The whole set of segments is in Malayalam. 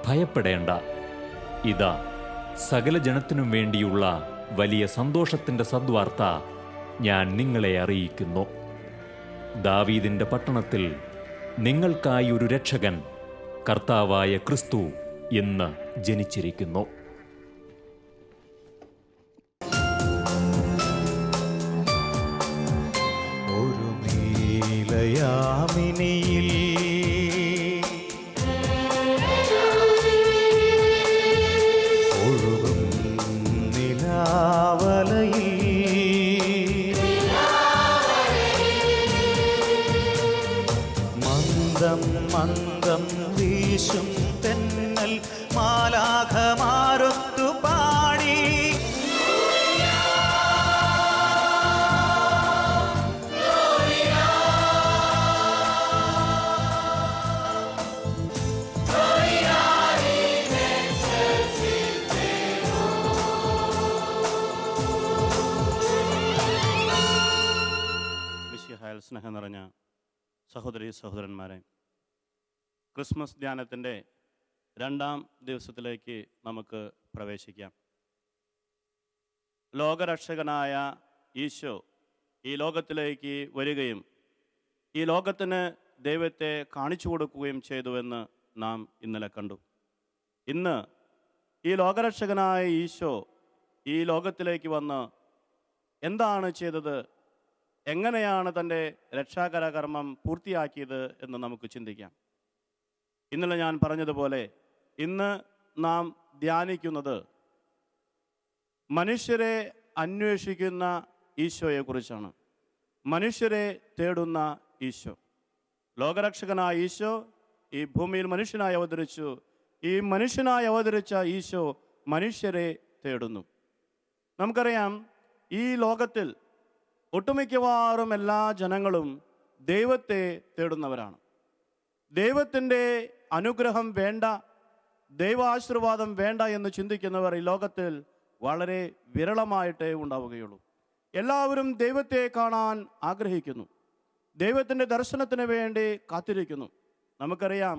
ഭയപ്പെടേണ്ട. ഇതാ, സകല ജനത്തിനും വേണ്ടിയുള്ള വലിയ സന്തോഷത്തിൻ്റെ സദ്വാർത്ത ഞാൻ നിങ്ങളെ അറിയിക്കുന്നു. ദാവീദിന്റെ പട്ടണത്തിൽ നിങ്ങൾക്കായി ഒരു രക്ഷകൻ, കർത്താവായ ക്രിസ്തു ഇന്ന് ജനിച്ചിരിക്കുന്നു. ഒരു നീലയാമിനിയിൽ ഒഴുകും നിലാവലയിൽ മന്ദം മന്ദം വീശും തെന്നൽ മാലാഖമാരൊത്തു പാടി. സ്നേഹം നിറഞ്ഞ സഹോദരീ സഹോദരന്മാരെ, ക്രിസ്മസ് ധ്യാനത്തിൻ്റെ 2ാം ദിവസത്തിലേക്ക് നമുക്ക് പ്രവേശിക്കാം. ലോകരക്ഷകനായ ഈശോ ഈ ലോകത്തിലേക്ക് വരികയും ഈ ലോകത്തിന് ദൈവത്തെ കാണിച്ചു കൊടുക്കുകയും ചെയ്തുവെന്ന് നാം ഇന്നലെ കണ്ടു. ഇന്ന് ഈ ലോകരക്ഷകനായ ഈശോ ഈ ലോകത്തിലേക്ക് വന്ന് എന്താണ് ചെയ്തത്, എങ്ങനെയാണ് തൻ്റെ രക്ഷാകര കർമ്മം പൂർത്തിയാക്കിയത് എന്ന് നമുക്ക് ചിന്തിക്കാം. ഇന്നലെ ഞാൻ പറഞ്ഞതുപോലെ ഇന്ന് നാം ധ്യാനിക്കുന്നത് മനുഷ്യരെ അന്വേഷിക്കുന്ന ഈശോയെക്കുറിച്ചാണ്. മനുഷ്യരെ തേടുന്ന ഈശോ, ലോകരക്ഷകനായ ഈശോ ഈ ഭൂമിയിൽ മനുഷ്യനായി അവതരിച്ചു. ഈ മനുഷ്യനായി അവതരിച്ച ഈശോ മനുഷ്യരെ തേടുന്നു. നമുക്കറിയാം, ഈ ലോകത്തിൽ ഒട്ടുമിക്കവാറും എല്ലാ ജനങ്ങളും ദൈവത്തെ തേടുന്നവരാണ്. ദൈവത്തിൻ്റെ അനുഗ്രഹം വേണ്ട, ദൈവാശീർവാദം വേണ്ട എന്ന് ചിന്തിക്കുന്നവർ ഈ ലോകത്തിൽ വളരെ വിരളമായിട്ടേ ഉണ്ടാവുകയുള്ളൂ. എല്ലാവരും ദൈവത്തെ കാണാൻ ആഗ്രഹിക്കുന്നു, ദൈവത്തിൻ്റെ ദർശനത്തിന് വേണ്ടി കാത്തിരിക്കുന്നു. നമുക്കറിയാം,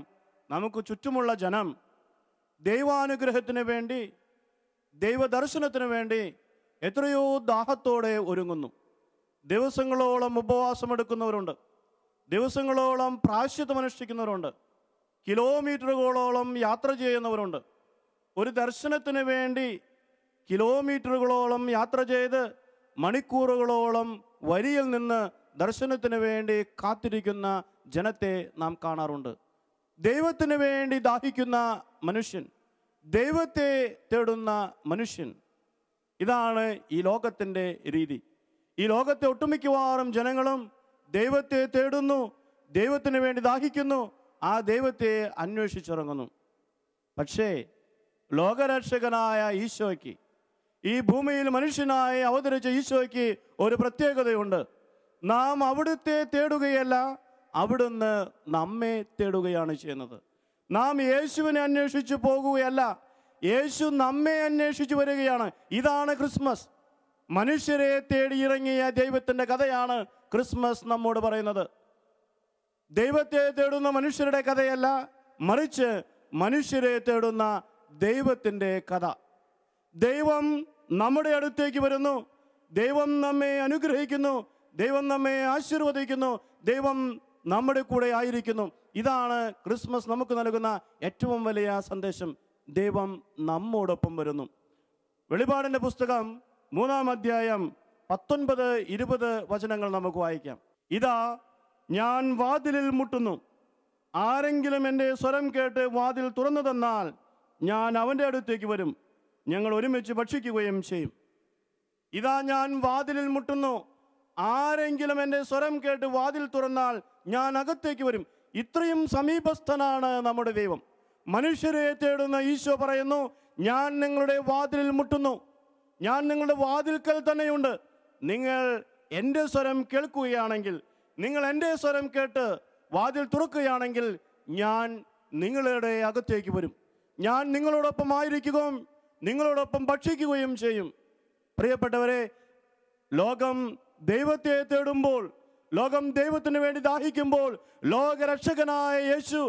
നമുക്ക് ചുറ്റുമുള്ള ജനം ദൈവാനുഗ്രഹത്തിന് വേണ്ടി, ദൈവദർശനത്തിന് വേണ്ടി എത്രയോ ദാഹത്തോടെ ഒരുങ്ങുന്നു. ദിവസങ്ങളോളം ഉപവാസമെടുക്കുന്നവരുണ്ട്, ദിവസങ്ങളോളം പ്രായശ്ചിത്തം അനുഷ്ഠിക്കുന്നവരുണ്ട്, കിലോമീറ്ററുകളോളം യാത്ര ചെയ്യുന്നവരുണ്ട്. ഒരു ദർശനത്തിന് വേണ്ടി കിലോമീറ്ററുകളോളം യാത്ര ചെയ്ത് മണിക്കൂറുകളോളം വരിയിൽ നിന്ന് ദർശനത്തിന് വേണ്ടി കാത്തിരിക്കുന്ന ജനത്തെ നാം കാണാറുണ്ട്. ദൈവത്തിന് വേണ്ടി ദാഹിക്കുന്ന മനുഷ്യൻ, ദൈവത്തെ തേടുന്ന മനുഷ്യൻ, ഇതാണ് ഈ ലോകത്തിൻ്റെ രീതി. ഈ ലോകത്തെ ഒട്ടുമിക്കവാറും ജനങ്ങളും ദൈവത്തെ തേടുന്നു, ദൈവത്തിന് വേണ്ടി ദാഹിക്കുന്നു, ആ ദൈവത്തെ അന്വേഷിച്ചിറങ്ങുന്നു. പക്ഷേ ലോകരക്ഷകനായ ഈശോയ്ക്ക്, ഈ ഭൂമിയിൽ മനുഷ്യനായി അവതരിച്ച ഈശോയ്ക്ക് ഒരു പ്രത്യേകതയുണ്ട്. നാം അവിടുത്തെ തേടുകയല്ല, അവിടുന്ന് നമ്മെ തേടുകയാണ് ചെയ്യുന്നത്. നാം യേശുവിനെ അന്വേഷിച്ച് പോകുകയല്ല, യേശു നമ്മെ അന്വേഷിച്ച് വരികയാണ്. ഇതാണ് ക്രിസ്മസ്. മനുഷ്യരെ തേടിയിറങ്ങിയ ദൈവത്തിൻ്റെ കഥയാണ് ക്രിസ്മസ് നമ്മോട് പറയുന്നത്. ദൈവത്തെ തേടുന്ന മനുഷ്യരുടെ കഥയല്ല, മറിച്ച് മനുഷ്യരെ തേടുന്ന ദൈവത്തിൻ്റെ കഥ. ദൈവം നമ്മുടെ അടുത്തേക്ക് വരുന്നു, ദൈവം നമ്മെ അനുഗ്രഹിക്കുന്നു, ദൈവം നമ്മെ ആശീർവദിക്കുന്നു, ദൈവം നമ്മുടെ കൂടെ ആയിരിക്കുന്നു. ഇതാണ് ക്രിസ്മസ് നമുക്ക് നൽകുന്ന ഏറ്റവും വലിയ സന്ദേശം. ദൈവം നമ്മോടൊപ്പം വരുന്നു. വെളിപാടിൻ്റെ പുസ്തകം 3-ാം അധ്യായം 19-20 വചനങ്ങൾ നമുക്ക് വായിക്കാം. ഇതാ, ഞാൻ വാതിലിൽ മുട്ടുന്നു. ആരെങ്കിലും എൻ്റെ സ്വരം കേട്ട് വാതിൽ തുറന്നു തന്നാൽ ഞാൻ അവൻ്റെ അടുത്തേക്ക് വരും, ഞങ്ങൾ ഒരുമിച്ച് ഭക്ഷിക്കുകയും ചെയ്യും. ഇതാ, ഞാൻ വാതിലിൽ മുട്ടുന്നു. ആരെങ്കിലും എൻ്റെ സ്വരം കേട്ട് വാതിൽ തുറന്നാൽ ഞാൻ അകത്തേക്ക് വരും. ഇത്രയും സമീപസ്ഥനാണ് നമ്മുടെ ദൈവം. മനുഷ്യരെ തേടുന്ന ഈശോ പറയുന്നു, ഞാൻ നിങ്ങളുടെ വാതിലിൽ മുട്ടുന്നു, ഞാൻ നിങ്ങളുടെ വാതിൽക്കൽ തന്നെയുണ്ട്. നിങ്ങൾ എൻ്റെ സ്വരം കേൾക്കുകയാണെങ്കിൽ, നിങ്ങൾ എൻ്റെ സ്വരം കേട്ട് വാതിൽ തുറക്കുകയാണെങ്കിൽ ഞാൻ നിങ്ങളുടെ അകത്തേക്ക് വരും, ഞാൻ നിങ്ങളോടൊപ്പം ആയിരിക്കുകയും നിങ്ങളോടൊപ്പം ഭക്ഷിക്കുകയും ചെയ്യും. പ്രിയപ്പെട്ടവരെ, ലോകം ദൈവത്തെ തേടുമ്പോൾ, ലോകം ദൈവത്തിന് വേണ്ടി ദാഹിക്കുമ്പോൾ, ലോകരക്ഷകനായ യേശു,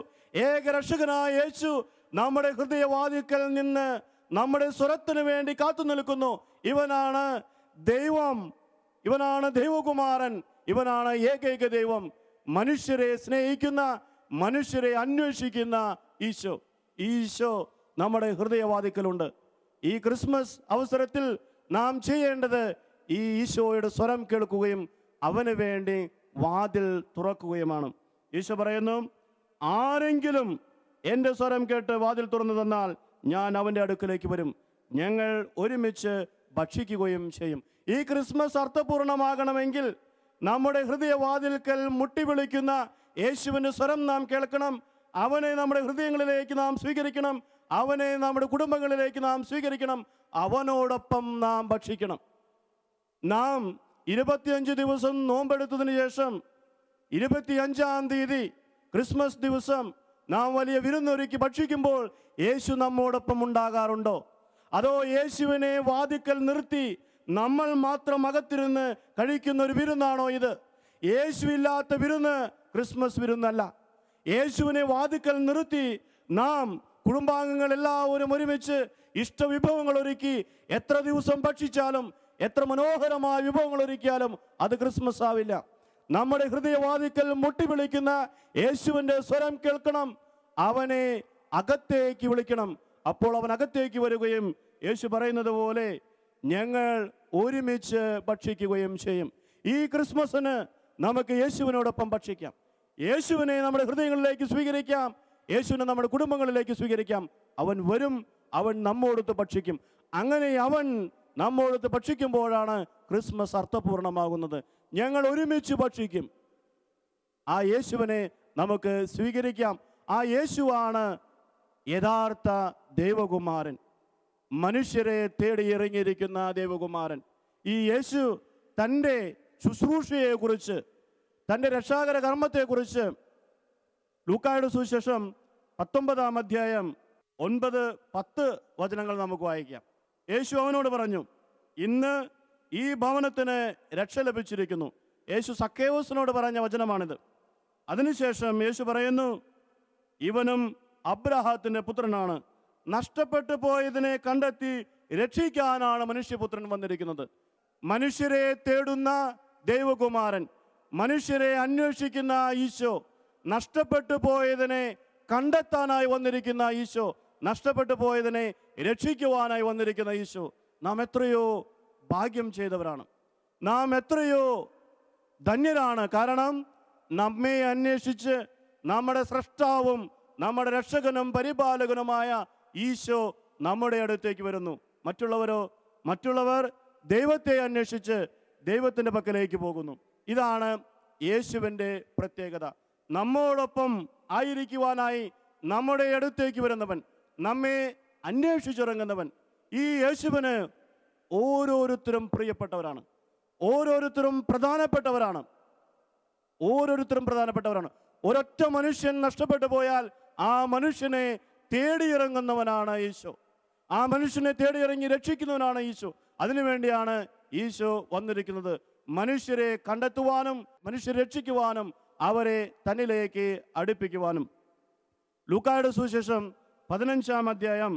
ഏകരക്ഷകനായ യേശു നമ്മുടെ ഹൃദയവാതിൽക്കൽ നിന്ന് നമ്മുടെ സ്വരത്തിനു വേണ്ടി കാത്തു നിൽക്കുന്നു. ഇവനാണ് ദൈവം, ഇവനാണ് ദൈവകുമാരൻ, ഇവനാണ് ഏകൈക ദൈവം. മനുഷ്യരെ സ്നേഹിക്കുന്ന, മനുഷ്യരെ അന്വേഷിക്കുന്ന ഈശോ. ഈശോ നമ്മുടെ ഹൃദയവാതിക്കലുണ്ട്. ഈ ക്രിസ്മസ് അവസരത്തിൽ നാം ചെയ്യേണ്ടത് ഈ ഈശോയുടെ സ്വരം കേൾക്കുകയും അവന് വേണ്ടി വാതിൽ തുറക്കുകയുമാണ്. ഈശോ പറയുന്നു, ആരെങ്കിലും എൻ്റെ സ്വരം കേട്ട് വാതിൽ തുറന്നു തന്നാൽ ഞാൻ അവൻ്റെ അടുക്കലേക്ക് വരും, ഞങ്ങൾ ഒരുമിച്ച് ഭക്ഷിക്കുകയും ചെയ്യും. ഈ ക്രിസ്മസ് അർത്ഥപൂർണമാകണമെങ്കിൽ നമ്മുടെ ഹൃദയവാതിൽക്കൽ മുട്ടി വിളിക്കുന്ന യേശുവിൻ്റെ സ്വരം നാം കേൾക്കണം. അവനെ നമ്മുടെ ഹൃദയങ്ങളിലേക്ക് നാം സ്വീകരിക്കണം. അവനെ നമ്മുടെ കുടുംബങ്ങളിലേക്ക് നാം സ്വീകരിക്കണം. അവനോടൊപ്പം നാം ഭക്ഷിക്കണം. നാം 25 ദിവസം നോമ്പെടുത്തതിന് ശേഷം 25-ാം തീയതി ക്രിസ്മസ് ദിവസം നാം വലിയ വിരുന്നൊരുക്കി ഭക്ഷിക്കുമ്പോൾ യേശു നമ്മോടൊപ്പം ഉണ്ടാകാറുണ്ടോ? അതോ യേശുവിനെ വാതിക്കൽ നിർത്തി നമ്മൾ മാത്രം അകത്തിരുന്ന് കഴിക്കുന്ന ഒരു വിരുന്നാണോ ഇത്? യേശുവില്ലാത്ത വിരുന്ന് ക്രിസ്മസ് വിരുന്നല്ല. യേശുവിനെ വാതിക്കൽ നിർത്തി നാം കുടുംബാംഗങ്ങൾ എല്ലാവരും ഒരുമിച്ച് ഇഷ്ടവിഭവങ്ങൾ ഒരുക്കി എത്ര ദിവസം ഭക്ഷിച്ചാലും, എത്ര മനോഹരമായ വിഭവങ്ങൾ ഒരുക്കിയാലും അത് ക്രിസ്മസ് ആവില്ല. നമ്മുടെ ഹൃദയവാതിക്കൽ മുട്ടി വിളിക്കുന്ന യേശുവിൻ്റെ സ്വരം കേൾക്കണം. അവനെ അകത്തേക്ക് വിളിക്കണം. അപ്പോൾ അവൻ അകത്തേക്ക് വരികയും യേശു പറയുന്നത് പോലെ ഞങ്ങൾ ഒരുമിച്ച് ഭക്ഷിക്കുകയും ചെയ്യും. ഈ ക്രിസ്മസിന് നമുക്ക് യേശുവിനോടൊപ്പം ഭക്ഷിക്കാം. യേശുവിനെ നമ്മുടെ ഹൃദയങ്ങളിലേക്ക് സ്വീകരിക്കാം. യേശുവിനെ നമ്മുടെ കുടുംബങ്ങളിലേക്ക് സ്വീകരിക്കാം. അവൻ വരും, അവൻ നമ്മോടൊത്ത് ഭക്ഷിക്കും. അങ്ങനെ അവൻ നമ്മോടൊത്ത് ഭക്ഷിക്കുമ്പോഴാണ് ക്രിസ്മസ് അർത്ഥപൂർണമാകുന്നത്. ഞങ്ങൾ ഒരുമിച്ച് ഭക്ഷിക്കും. ആ യേശുവിനെ നമുക്ക് സ്വീകരിക്കാം. ആ യേശുവാണ് യഥാർത്ഥ ദൈവകുമാരൻ, മനുഷ്യരെ തേടി ഇറങ്ങിയിരിക്കുന്ന ദൈവകുമാരൻ. ഈ യേശു തൻ്റെ ശുശ്രൂഷയെക്കുറിച്ച്, തൻ്റെ രക്ഷാകര കർമ്മത്തെക്കുറിച്ച് ലൂക്കായുടെ സുവിശേഷം 19-ാം അധ്യായം 9-10 വചനങ്ങൾ നമുക്ക് വായിക്കാം. യേശു അവനോട് പറഞ്ഞു, ഇന്ന് ഈ ഭവനത്തിന് രക്ഷ ലഭിച്ചിരിക്കുന്നു. യേശു സക്കേവൂസിനോട് പറഞ്ഞ വചനമാണിത്. അതിനുശേഷം യേശു പറയുന്നു, ഇവനും അബ്രഹാത്തിന്റെ പുത്രനാണ്. നഷ്ടപ്പെട്ടു പോയതിനെ കണ്ടെത്തി രക്ഷിക്കാനാണ് മനുഷ്യപുത്രൻ വന്നിരിക്കുന്നത്. മനുഷ്യരെ തേടുന്ന ദൈവകുമാരൻ, മനുഷ്യരെ അന്വേഷിക്കുന്ന ഈശോ, നഷ്ടപ്പെട്ടു പോയതിനെ കണ്ടെത്താനായി വന്നിരിക്കുന്ന ഈശോ, നഷ്ടപ്പെട്ടു പോയതിനെ രക്ഷിക്കുവാനായി വന്നിരിക്കുന്ന ഈശോ. നാം എത്രയോ ഭാഗ്യം ചെയ്തവരാണ്, നാം എത്രയോ ധന്യരാണ്. കാരണം നമ്മെ അന്വേഷിച്ച് നമ്മുടെ സ്രഷ്ടാവും നമ്മുടെ രക്ഷകനും പരിപാലകനുമായ ഈശോ നമ്മുടെ അടുത്തേക്ക് വരുന്നു. മറ്റുള്ളവർ ദൈവത്തെ അന്വേഷിച്ച് ദൈവത്തിൻ്റെ പക്കലേക്ക് പോകുന്നു. ഇതാണ് യേശുവിൻ്റെ പ്രത്യേകത. നമ്മോടൊപ്പം ആയിരിക്കുവാനായി നമ്മുടെ അടുത്തേക്ക് വരുന്നവൻ, നമ്മെ അന്വേഷിച്ചിറങ്ങുന്നവൻ. ഈ യേശുവിന് ഓരോരുത്തരും പ്രിയപ്പെട്ടവരാണ്, ഓരോരുത്തരും പ്രധാനപ്പെട്ടവരാണ്. ഒരൊറ്റ മനുഷ്യൻ നഷ്ടപ്പെട്ടു പോയാൽ ആ മനുഷ്യനെ തേടിയിറങ്ങുന്നവനാണ് ഈശോ. ആ മനുഷ്യനെ തേടിയിറങ്ങി രക്ഷിക്കുന്നവനാണ് ഈശോ. അതിനുവേണ്ടിയാണ് ഈശോ വന്നിരിക്കുന്നത്. മനുഷ്യരെ കണ്ടെത്തുവാനും മനുഷ്യരെ രക്ഷിക്കുവാനും അവരെ തന്നിലേക്ക് അടുപ്പിക്കുവാനും. ലൂക്കായുടെ സുവിശേഷം 15-ാം അധ്യായം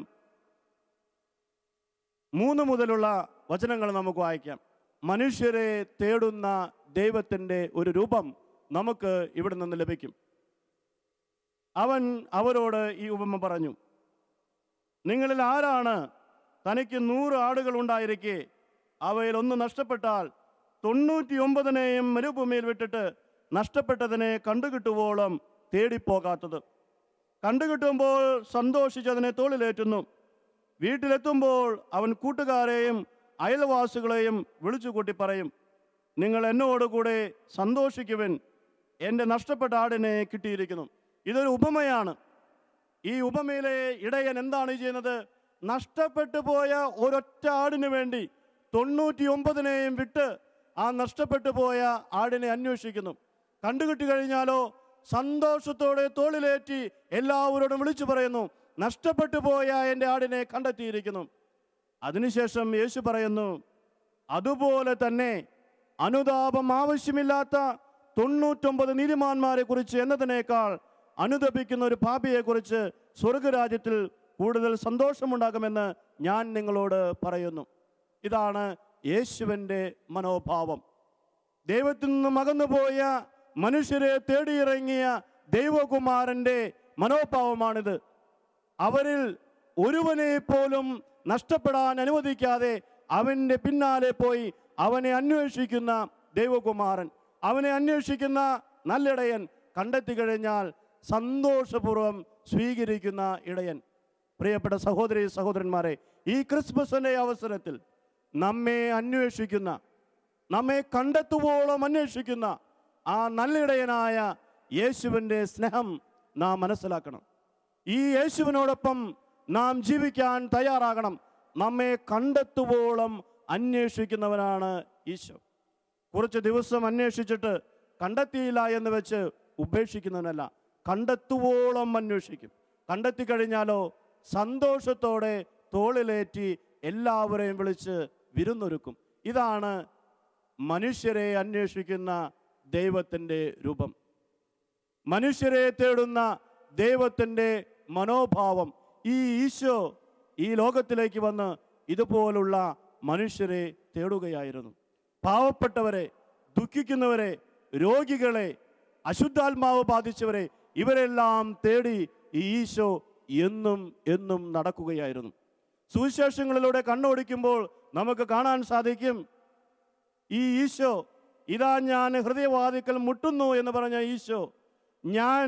3 മുതലുള്ള വചനങ്ങൾ നമുക്ക് വായിക്കാം. മനുഷ്യരെ തേടുന്ന ദൈവത്തിൻ്റെ ഒരു രൂപം നമുക്ക് ഇവിടെ നിന്ന് ലഭിക്കും. അവൻ അവരോട് ഈ ഉപമ പറഞ്ഞു, നിങ്ങളിൽ ആരാണ് തനിക്ക് 100 ആടുകൾ ഉണ്ടായിരിക്കെ അവയിൽ ഒന്ന് നഷ്ടപ്പെട്ടാൽ 99നെയും മരുഭൂമിയിൽ വിട്ടിട്ട് നഷ്ടപ്പെട്ടതിനെ കണ്ടുകിട്ടുവോളം തേടിപ്പോകാത്തത്? കണ്ടുകിട്ടുമ്പോൾ സന്തോഷിച്ചതിനെ തോളിലേറ്റുന്നു. വീട്ടിലെത്തുമ്പോൾ അവൻ കൂട്ടുകാരെയും അയൽവാസികളെയും വിളിച്ചുകൂട്ടി പറയും, നിങ്ങൾ എന്നോടുകൂടെ സന്തോഷിക്കുവിൻ, എൻ്റെ നഷ്ടപ്പെട്ട ആടിനെ കിട്ടിയിരിക്കുന്നു. ഇതൊരു ഉപമയാണ്. ഈ ഉപമയിലെ ഇടയൻ എന്താണ് ചെയ്യുന്നത്? നഷ്ടപ്പെട്ടു പോയ ഒരൊറ്റ ആടിനു വേണ്ടി 99നെയും വിട്ട് ആ നഷ്ടപ്പെട്ടു പോയ ആടിനെ അന്വേഷിക്കുന്നു. കണ്ടുകിട്ടി കഴിഞ്ഞാലോ സന്തോഷത്തോടെ തോളിലേറ്റി എല്ലാവരോടും വിളിച്ചു പറയുന്നു, നഷ്ടപ്പെട്ടു പോയ എൻ്റെ ആടിനെ കണ്ടെത്തിയിരിക്കുന്നു. അതിനുശേഷം യേശു പറയുന്നു, അതുപോലെ തന്നെ അനുതാപം ആവശ്യമില്ലാത്ത 99 നീതിമാന്മാരെ കുറിച്ച് എന്നതിനേക്കാൾ അനുതപിക്കുന്ന ഒരു പാപിയെക്കുറിച്ച് സ്വർഗരാജ്യത്തിൽ കൂടുതൽ സന്തോഷമുണ്ടാകുമെന്ന് ഞാൻ നിങ്ങളോട് പറയുന്നു. ഇതാണ് യേശുവിൻ്റെ മനോഭാവം. ദൈവത്തിൽ നിന്നും അകന്നുപോയ മനുഷ്യരെ തേടിയിറങ്ങിയ ദൈവകുമാരൻ്റെ മനോഭാവമാണിത്. അവരിൽ ഒരുവനെ പോലും നഷ്ടപ്പെടാൻ അനുവദിക്കാതെ അവൻ്റെ പിന്നാലെ പോയി അവനെ അന്വേഷിക്കുന്ന ദൈവകുമാരൻ, അവനെ അന്വേഷിക്കുന്ന നല്ലിടയൻ, കണ്ടെത്തി കഴിഞ്ഞാൽ സന്തോഷപൂർവ്വം സ്വീകരിക്കുന്ന ഇടയൻ. പ്രിയപ്പെട്ട സഹോദരി സഹോദരന്മാരെ, ഈ ക്രിസ്മസിൻ്റെ അവസരത്തിൽ നമ്മെ അന്വേഷിക്കുന്ന, നമ്മെ കണ്ടെത്തുവോളം അന്വേഷിക്കുന്ന ആ നല്ലിടയനായ യേശുവിൻ്റെ സ്നേഹം നാം മനസ്സിലാക്കണം. ഈ യേശുവിനോടൊപ്പം നാം ജീവിക്കാൻ തയ്യാറാകണം. നമ്മെ കണ്ടെത്തുവോളം അന്വേഷിക്കുന്നവനാണ് ഈശോ. കുറച്ച് ദിവസം അന്വേഷിച്ചിട്ട് കണ്ടെത്തിയില്ല എന്ന് വെച്ച് ഉപേക്ഷിക്കുന്നവനല്ല, കണ്ടെത്തുവോളം അന്വേഷിക്കും. കണ്ടെത്തി കഴിഞ്ഞാലോ സന്തോഷത്തോടെ തോളിലേറ്റി എല്ലാവരെയും വിളിച്ച് വിരുന്നൊരുക്കും. ഇതാണ് മനുഷ്യരെ അന്വേഷിക്കുന്ന ദൈവത്തിൻ്റെ രൂപം, മനുഷ്യരെ തേടുന്ന ദൈവത്തിൻ്റെ മനോഭാവം. ഈ ഈശോ ഈ ലോകത്തിലേക്ക് വന്ന് ഇതുപോലുള്ള മനുഷ്യരെ തേടുകയായിരുന്നു. പാവപ്പെട്ടവരെ, ദുഃഖിക്കുന്നവരെ, രോഗികളെ, അശുദ്ധാത്മാവ് ബാധിച്ചവരെ, ഇവരെല്ലാം തേടി ഈ ഈശോ എന്നും നടക്കുകയായിരുന്നു. സുവിശേഷങ്ങളിലൂടെ കണ്ണോടിക്കുമ്പോൾ നമുക്ക് കാണാൻ സാധിക്കും, ഈ ഈശോ, ഇതാ ഞാൻ ഹൃദയവാതിക്കൽ മുട്ടുന്നു എന്ന് പറഞ്ഞ ഈശോ, ഞാൻ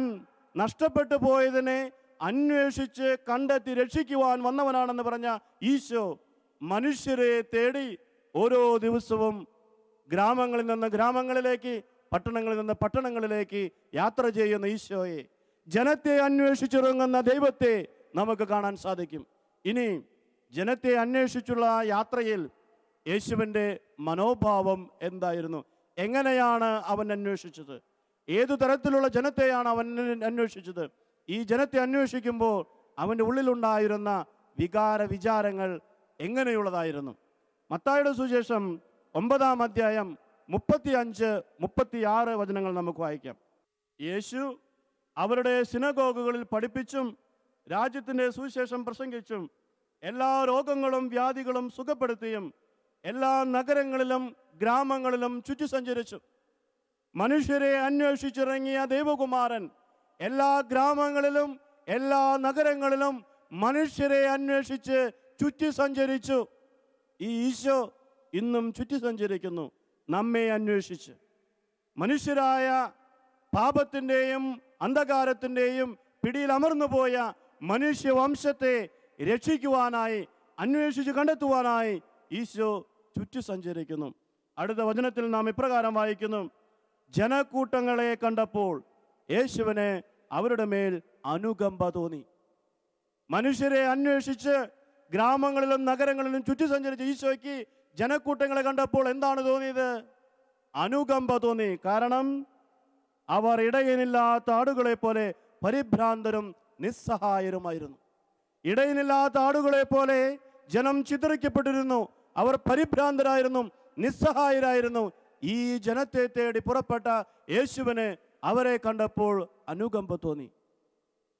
നഷ്ടപ്പെട്ടു പോയതിനെ അന്വേഷിച്ച് കണ്ടെത്തി രക്ഷിക്കുവാൻ വന്നവനാണെന്ന് പറഞ്ഞ ഈശോ മനുഷ്യരെ തേടി ഓരോ ദിവസവും ഗ്രാമങ്ങളിൽ നിന്ന് ഗ്രാമങ്ങളിലേക്ക്, പട്ടണങ്ങളിൽ നിന്ന് പട്ടണങ്ങളിലേക്ക് യാത്ര ചെയ്യുന്ന ഈശോയെ, ജനത്തെ അന്വേഷിച്ചിറങ്ങുന്ന ദൈവത്തെ നമുക്ക് കാണാൻ സാധിക്കും. ഇനി ജനത്തെ അന്വേഷിച്ചുള്ള യാത്രയിൽ യേശുവിൻ്റെ മനോഭാവം എന്തായിരുന്നു? എങ്ങനെയാണ് അവൻ അന്വേഷിച്ചത്? ഏതു തരത്തിലുള്ള ജനത്തെയാണ് അവൻ അന്വേഷിച്ചത്? ഈ ജനത്തെ അന്വേഷിക്കുമ്പോൾ അവൻ്റെ ഉള്ളിലുണ്ടായിരുന്ന വിചാരങ്ങൾ എങ്ങനെയുള്ളതായിരുന്നു? മത്തായിയുടെ സുവിശേഷം 9-ാം അധ്യായം 35-36 വചനങ്ങൾ നമുക്ക് വായിക്കാം. യേശു അവരുടെ സിനഗോഗുകളിൽ പഠിപ്പിച്ചും രാജ്യത്തിൻ്റെ സുവിശേഷം പ്രസംഗിച്ചും എല്ലാ രോഗങ്ങളും വ്യാധികളും സുഖപ്പെടുത്തിയും എല്ലാ നഗരങ്ങളിലും ഗ്രാമങ്ങളിലും ചുറ്റി സഞ്ചരിച്ചു. മനുഷ്യരെ അന്വേഷിച്ചിറങ്ങിയ ദൈവകുമാരൻ എല്ലാ ഗ്രാമങ്ങളിലും എല്ലാ നഗരങ്ങളിലും മനുഷ്യരെ അന്വേഷിച്ച് ചുറ്റി സഞ്ചരിച്ചു. ഈ ഈശോ ഇന്നും ചുറ്റി സഞ്ചരിക്കുന്നു, നമ്മെ അന്വേഷിച്ച്. മനുഷ്യരായ പാപത്തിൻ്റെയും അന്ധകാരത്തിൻ്റെയും പിടിയിൽ അമർന്നുപോയ മനുഷ്യവംശത്തെ രക്ഷിക്കുവാനായി, അന്വേഷിച്ച് കണ്ടെത്തുവാനായി ഈശോ ചുറ്റി സഞ്ചരിക്കുന്നു. അടുത്ത വചനത്തിൽ നാം ഇപ്രകാരം വായിക്കുന്നു, ജനക്കൂട്ടങ്ങളെ കണ്ടപ്പോൾ യേശുവിന് അവരുടെ മേൽ അനുകമ്പ തോന്നി. മനുഷ്യരെ അന്വേഷിച്ച് ഗ്രാമങ്ങളിലും നഗരങ്ങളിലും ചുറ്റി സഞ്ചരിച്ച ഈശോയ്ക്ക് ജനക്കൂട്ടങ്ങളെ കണ്ടപ്പോൾ എന്താണ് തോന്നിയത്? അനുകമ്പ തോന്നി. കാരണം അവർ ഇടയനില്ലാത്ത ആടുകളെ പോലെ പരിഭ്രാന്തരും നിസ്സഹായരുമായിരുന്നു. ഇടയനില്ലാത്ത ആടുകളെ പോലെ ജനം ചിതറിക്കപ്പെട്ടിരുന്നു. അവർ പരിഭ്രാന്തരായിരുന്നു, നിസ്സഹായരായിരുന്നു. ഈ ജനത്തെ തേടി പുറപ്പെട്ട യേശുവിന് അവരെ കണ്ടപ്പോൾ അനുകമ്പ തോന്നി.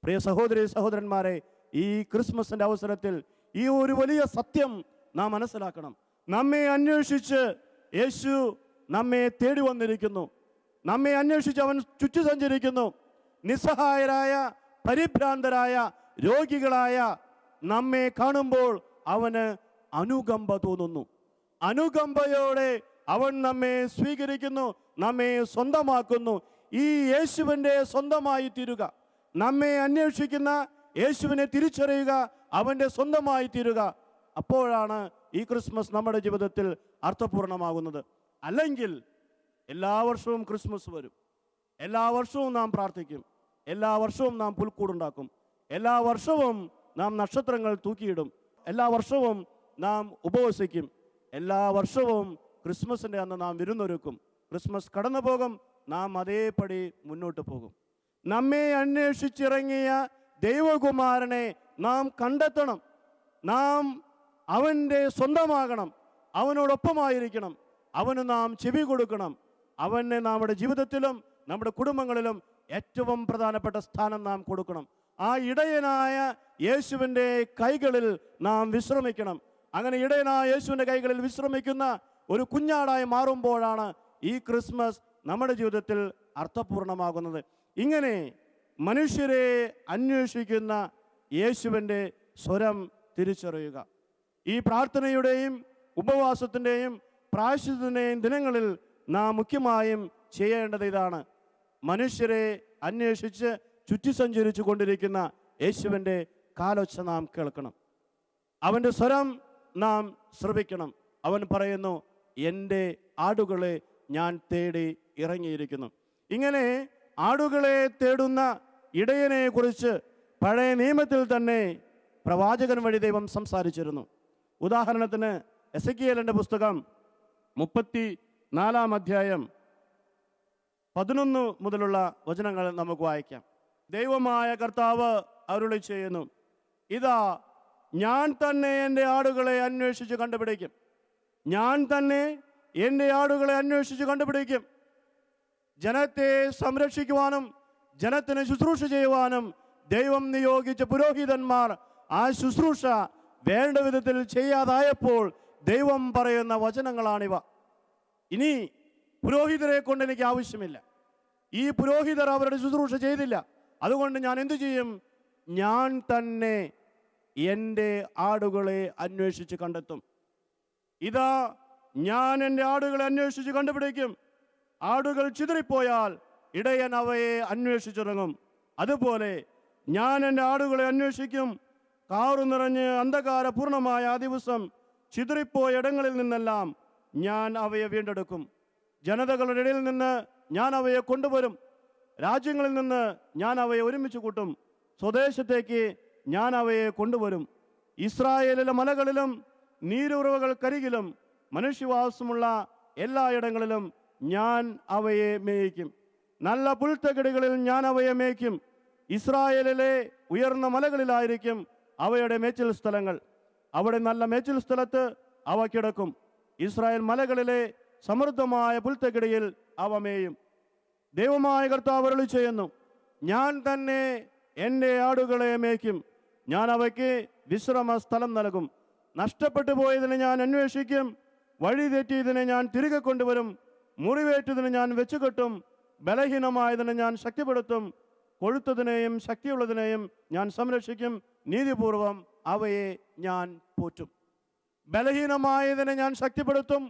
പ്രിയ സഹോദരി സഹോദരന്മാരെ, ഈ ക്രിസ്മസിൻ്റെ അവസരത്തിൽ ഈ ഒരു വലിയ സത്യം നാം മനസ്സിലാക്കണം. നമ്മെ അന്വേഷിച്ച് യേശു നമ്മെ തേടി വന്നിരിക്കുന്നു. നമ്മെ അന്വേഷിച്ച് അവൻ ചുറ്റി സഞ്ചരിക്കുന്നു. നിസ്സഹായരായ, പരിഭ്രാന്തരായ, രോഗികളായ നമ്മെ കാണുമ്പോൾ അവന് അനുകമ്പ തോന്നുന്നു. അനുകമ്പയോടെ അവൻ നമ്മെ സ്വീകരിക്കുന്നു, നമ്മെ സ്വന്തമാക്കുന്നു. ഈ യേശുവിൻ്റെ സ്വന്തമായി തീരുക, നമ്മെ അന്വേഷിക്കുന്ന യേശുവിനെ തിരിച്ചറിയുക, അവൻ്റെ സ്വന്തമായി തീരുക. അപ്പോഴാണ് ഈ ക്രിസ്മസ് നമ്മുടെ ജീവിതത്തിൽ അർത്ഥപൂർണമാകുന്നത്. അല്ലെങ്കിൽ എല്ലാ വർഷവും ക്രിസ്മസ് വരും, എല്ലാ വർഷവും നാം പ്രാർത്ഥിക്കും, എല്ലാ വർഷവും നാം പുൽക്കൂടുണ്ടാക്കും, എല്ലാ വർഷവും നാം നക്ഷത്രങ്ങൾ തൂക്കിയിടും, എല്ലാ വർഷവും നാം ഉപവസിക്കും, എല്ലാ വർഷവും ക്രിസ്മസിൻ്റെ അന്ന് നാം വിരുന്നൊരുക്കും. ക്രിസ്മസ് കടന്നു പോകും, നാം അതേപടി മുന്നോട്ട് പോകും. നമ്മെ അന്വേഷിച്ചിറങ്ങിയ ദൈവകുമാരനെ നാം കണ്ടെത്തണം. നാം അവൻ്റെ സ്വന്തമാകണം, അവനോടൊപ്പമായിരിക്കണം, അവന് നാം ചെവി കൊടുക്കണം. അവനെ നമ്മുടെ ജീവിതത്തിലും നമ്മുടെ കുടുംബങ്ങളിലും ഏറ്റവും പ്രധാനപ്പെട്ട സ്ഥാനം നാം കൊടുക്കണം. ആ ഇടയനായ യേശുവിൻ്റെ കൈകളിൽ നാം വിശ്രമിക്കണം. അങ്ങനെ ഇടയനായ യേശുവിൻ്റെ കൈകളിൽ വിശ്രമിക്കുന്ന ഒരു കുഞ്ഞാടായി മാറുമ്പോഴാണ് ഈ ക്രിസ്മസ് നമ്മുടെ ജീവിതത്തിൽ അർത്ഥപൂർണമാകുന്നത്. ഇങ്ങനെ മനുഷ്യരെ അന്വേഷിക്കുന്ന യേശുവിൻ്റെ സ്വരം തിരിച്ചറിയുക. ഈ പ്രാർത്ഥനയുടെയും ഉപവാസത്തിൻ്റെയും പ്രായശ്ചിത്തത്തിൻ്റെയും ദിനങ്ങളിൽ നാം മുഖ്യമായും ചെയ്യേണ്ടത് ഇതാണ്. മനുഷ്യരെ അന്വേഷിച്ച് ചുറ്റി സഞ്ചരിച്ചു കൊണ്ടിരിക്കുന്ന യേശുവിൻ്റെ കാലൊച്ച നാം കേൾക്കണം. അവൻ്റെ സ്വരം നാം ശ്രവിക്കണം. അവൻ പറയുന്നു, എൻ്റെ ആടുകളെ ഞാൻ തേടി ഇറങ്ങിയിരിക്കുന്നു. ഇങ്ങനെ ആടുകളെ തേടുന്ന ഇടയനെ കുറിച്ച് പഴയ നിയമത്തിൽ തന്നെ പ്രവാചകൻ വഴി ദൈവം സംസാരിച്ചിരുന്നു. ഉദാഹരണത്തിന് എസെക്കിയേലിൻ്റെ പുസ്തകം 34 അധ്യായം 11 മുതലുള്ള വചനങ്ങൾ നമുക്ക് വായിക്കാം. ദൈവമായ കർത്താവ് അരുളി ചെയ്യുന്നു, ഇതാ ഞാൻ തന്നെ എൻ്റെ ആടുകളെ അന്വേഷിച്ച് കണ്ടുപിടിക്കും. ഞാൻ തന്നെ എൻ്റെ ആടുകളെ അന്വേഷിച്ച് കണ്ടുപിടിക്കും. ജനത്തെ സംരക്ഷിക്കുവാനും ജനത്തിന് ശുശ്രൂഷ ചെയ്യുവാനും ദൈവം നിയോഗിച്ച പുരോഹിതന്മാർ ആ ശുശ്രൂഷ വേണ്ട വിധത്തിൽ ചെയ്യാതായപ്പോൾ ദൈവം പറയുന്ന വചനങ്ങളാണിവ. ഇനി പുരോഹിതരെ കൊണ്ട് എനിക്ക് ആവശ്യമില്ല. ഈ പുരോഹിതർ അവരുടെ ശുശ്രൂഷ ചെയ്തില്ല. അതുകൊണ്ട് ഞാൻ എന്തു ചെയ്യും? ഞാൻ തന്നെ എൻ്റെ ആടുകളെ അന്വേഷിച്ച് കണ്ടെത്തും. ഇതാ ഞാൻ എൻ്റെ ആടുകളെ അന്വേഷിച്ച് കണ്ടുപിടിക്കും. ആടുകൾ ചിതറിപ്പോയാൽ ഇടയൻ അവയെ അന്വേഷിച്ചിറങ്ങും. അതുപോലെ ഞാൻ എൻ്റെ ആടുകളെ അന്വേഷിക്കും. കാറു നിറഞ്ഞ് അന്ധകാരപൂർണമായ ആ ദിവസം ചിതറിപ്പോയ ഇടങ്ങളിൽ നിന്നെല്ലാം ഞാൻ അവയെ വീണ്ടെടുക്കും. ജനതകളുടെ ഇടയിൽ നിന്ന് ഞാൻ അവയെ കൊണ്ടുവരും. രാജ്യങ്ങളിൽ നിന്ന് ഞാൻ അവയെ ഒരുമിച്ച് കൂട്ടും. സ്വദേശത്തേക്ക് ഞാൻ അവയെ കൊണ്ടുവരും. ഇസ്രായേലിലെ മലകളിലും നീരുറവകൾക്കരികിലും മനുഷ്യവാസമുള്ള എല്ലായിടങ്ങളിലും ഞാൻ അവയെ മേയിക്കും. നല്ല പുൽത്തകിടികളിൽ ഞാൻ അവയെ മേയ്ക്കും. ഇസ്രായേലിലെ ഉയർന്ന മലകളിലായിരിക്കും അവയുടെ മേച്ചിൽ സ്ഥലങ്ങൾ. അവിടെ നല്ല മേച്ചിൽ സ്ഥലത്ത് അവ കിടക്കും. ഇസ്രായേൽ മലകളിലെ സമൃദ്ധമായ പുൽത്തകിടിയിൽ അവ മേയും. ദൈവമായ കർത്താവ് അരുളി ചെയ്യുന്നു, ഞാൻ തന്നെ എൻ്റെ ആടുകളെ മേയ്ക്കും. ഞാൻ അവയ്ക്ക് വിശ്രമ സ്ഥലം നൽകും. നഷ്ടപ്പെട്ടു പോയതിനെ ഞാൻ അന്വേഷിക്കും. വഴി തെറ്റിയതിനെ ഞാൻ തിരികെ കൊണ്ടുവരും. മുറിവേറ്റതിനെ ഞാൻ വെച്ചുകെട്ടും. ബലഹീനമായതിനെ ഞാൻ ശക്തിപ്പെടുത്തും. കൊഴുത്തതിനെയും ശക്തിയുള്ളതിനെയും ഞാൻ സംരക്ഷിക്കും. നീതിപൂർവം അവയെ ഞാൻ പോറ്റും. ബലഹീനമായതിനെ ഞാൻ ശക്തിപ്പെടുത്തും.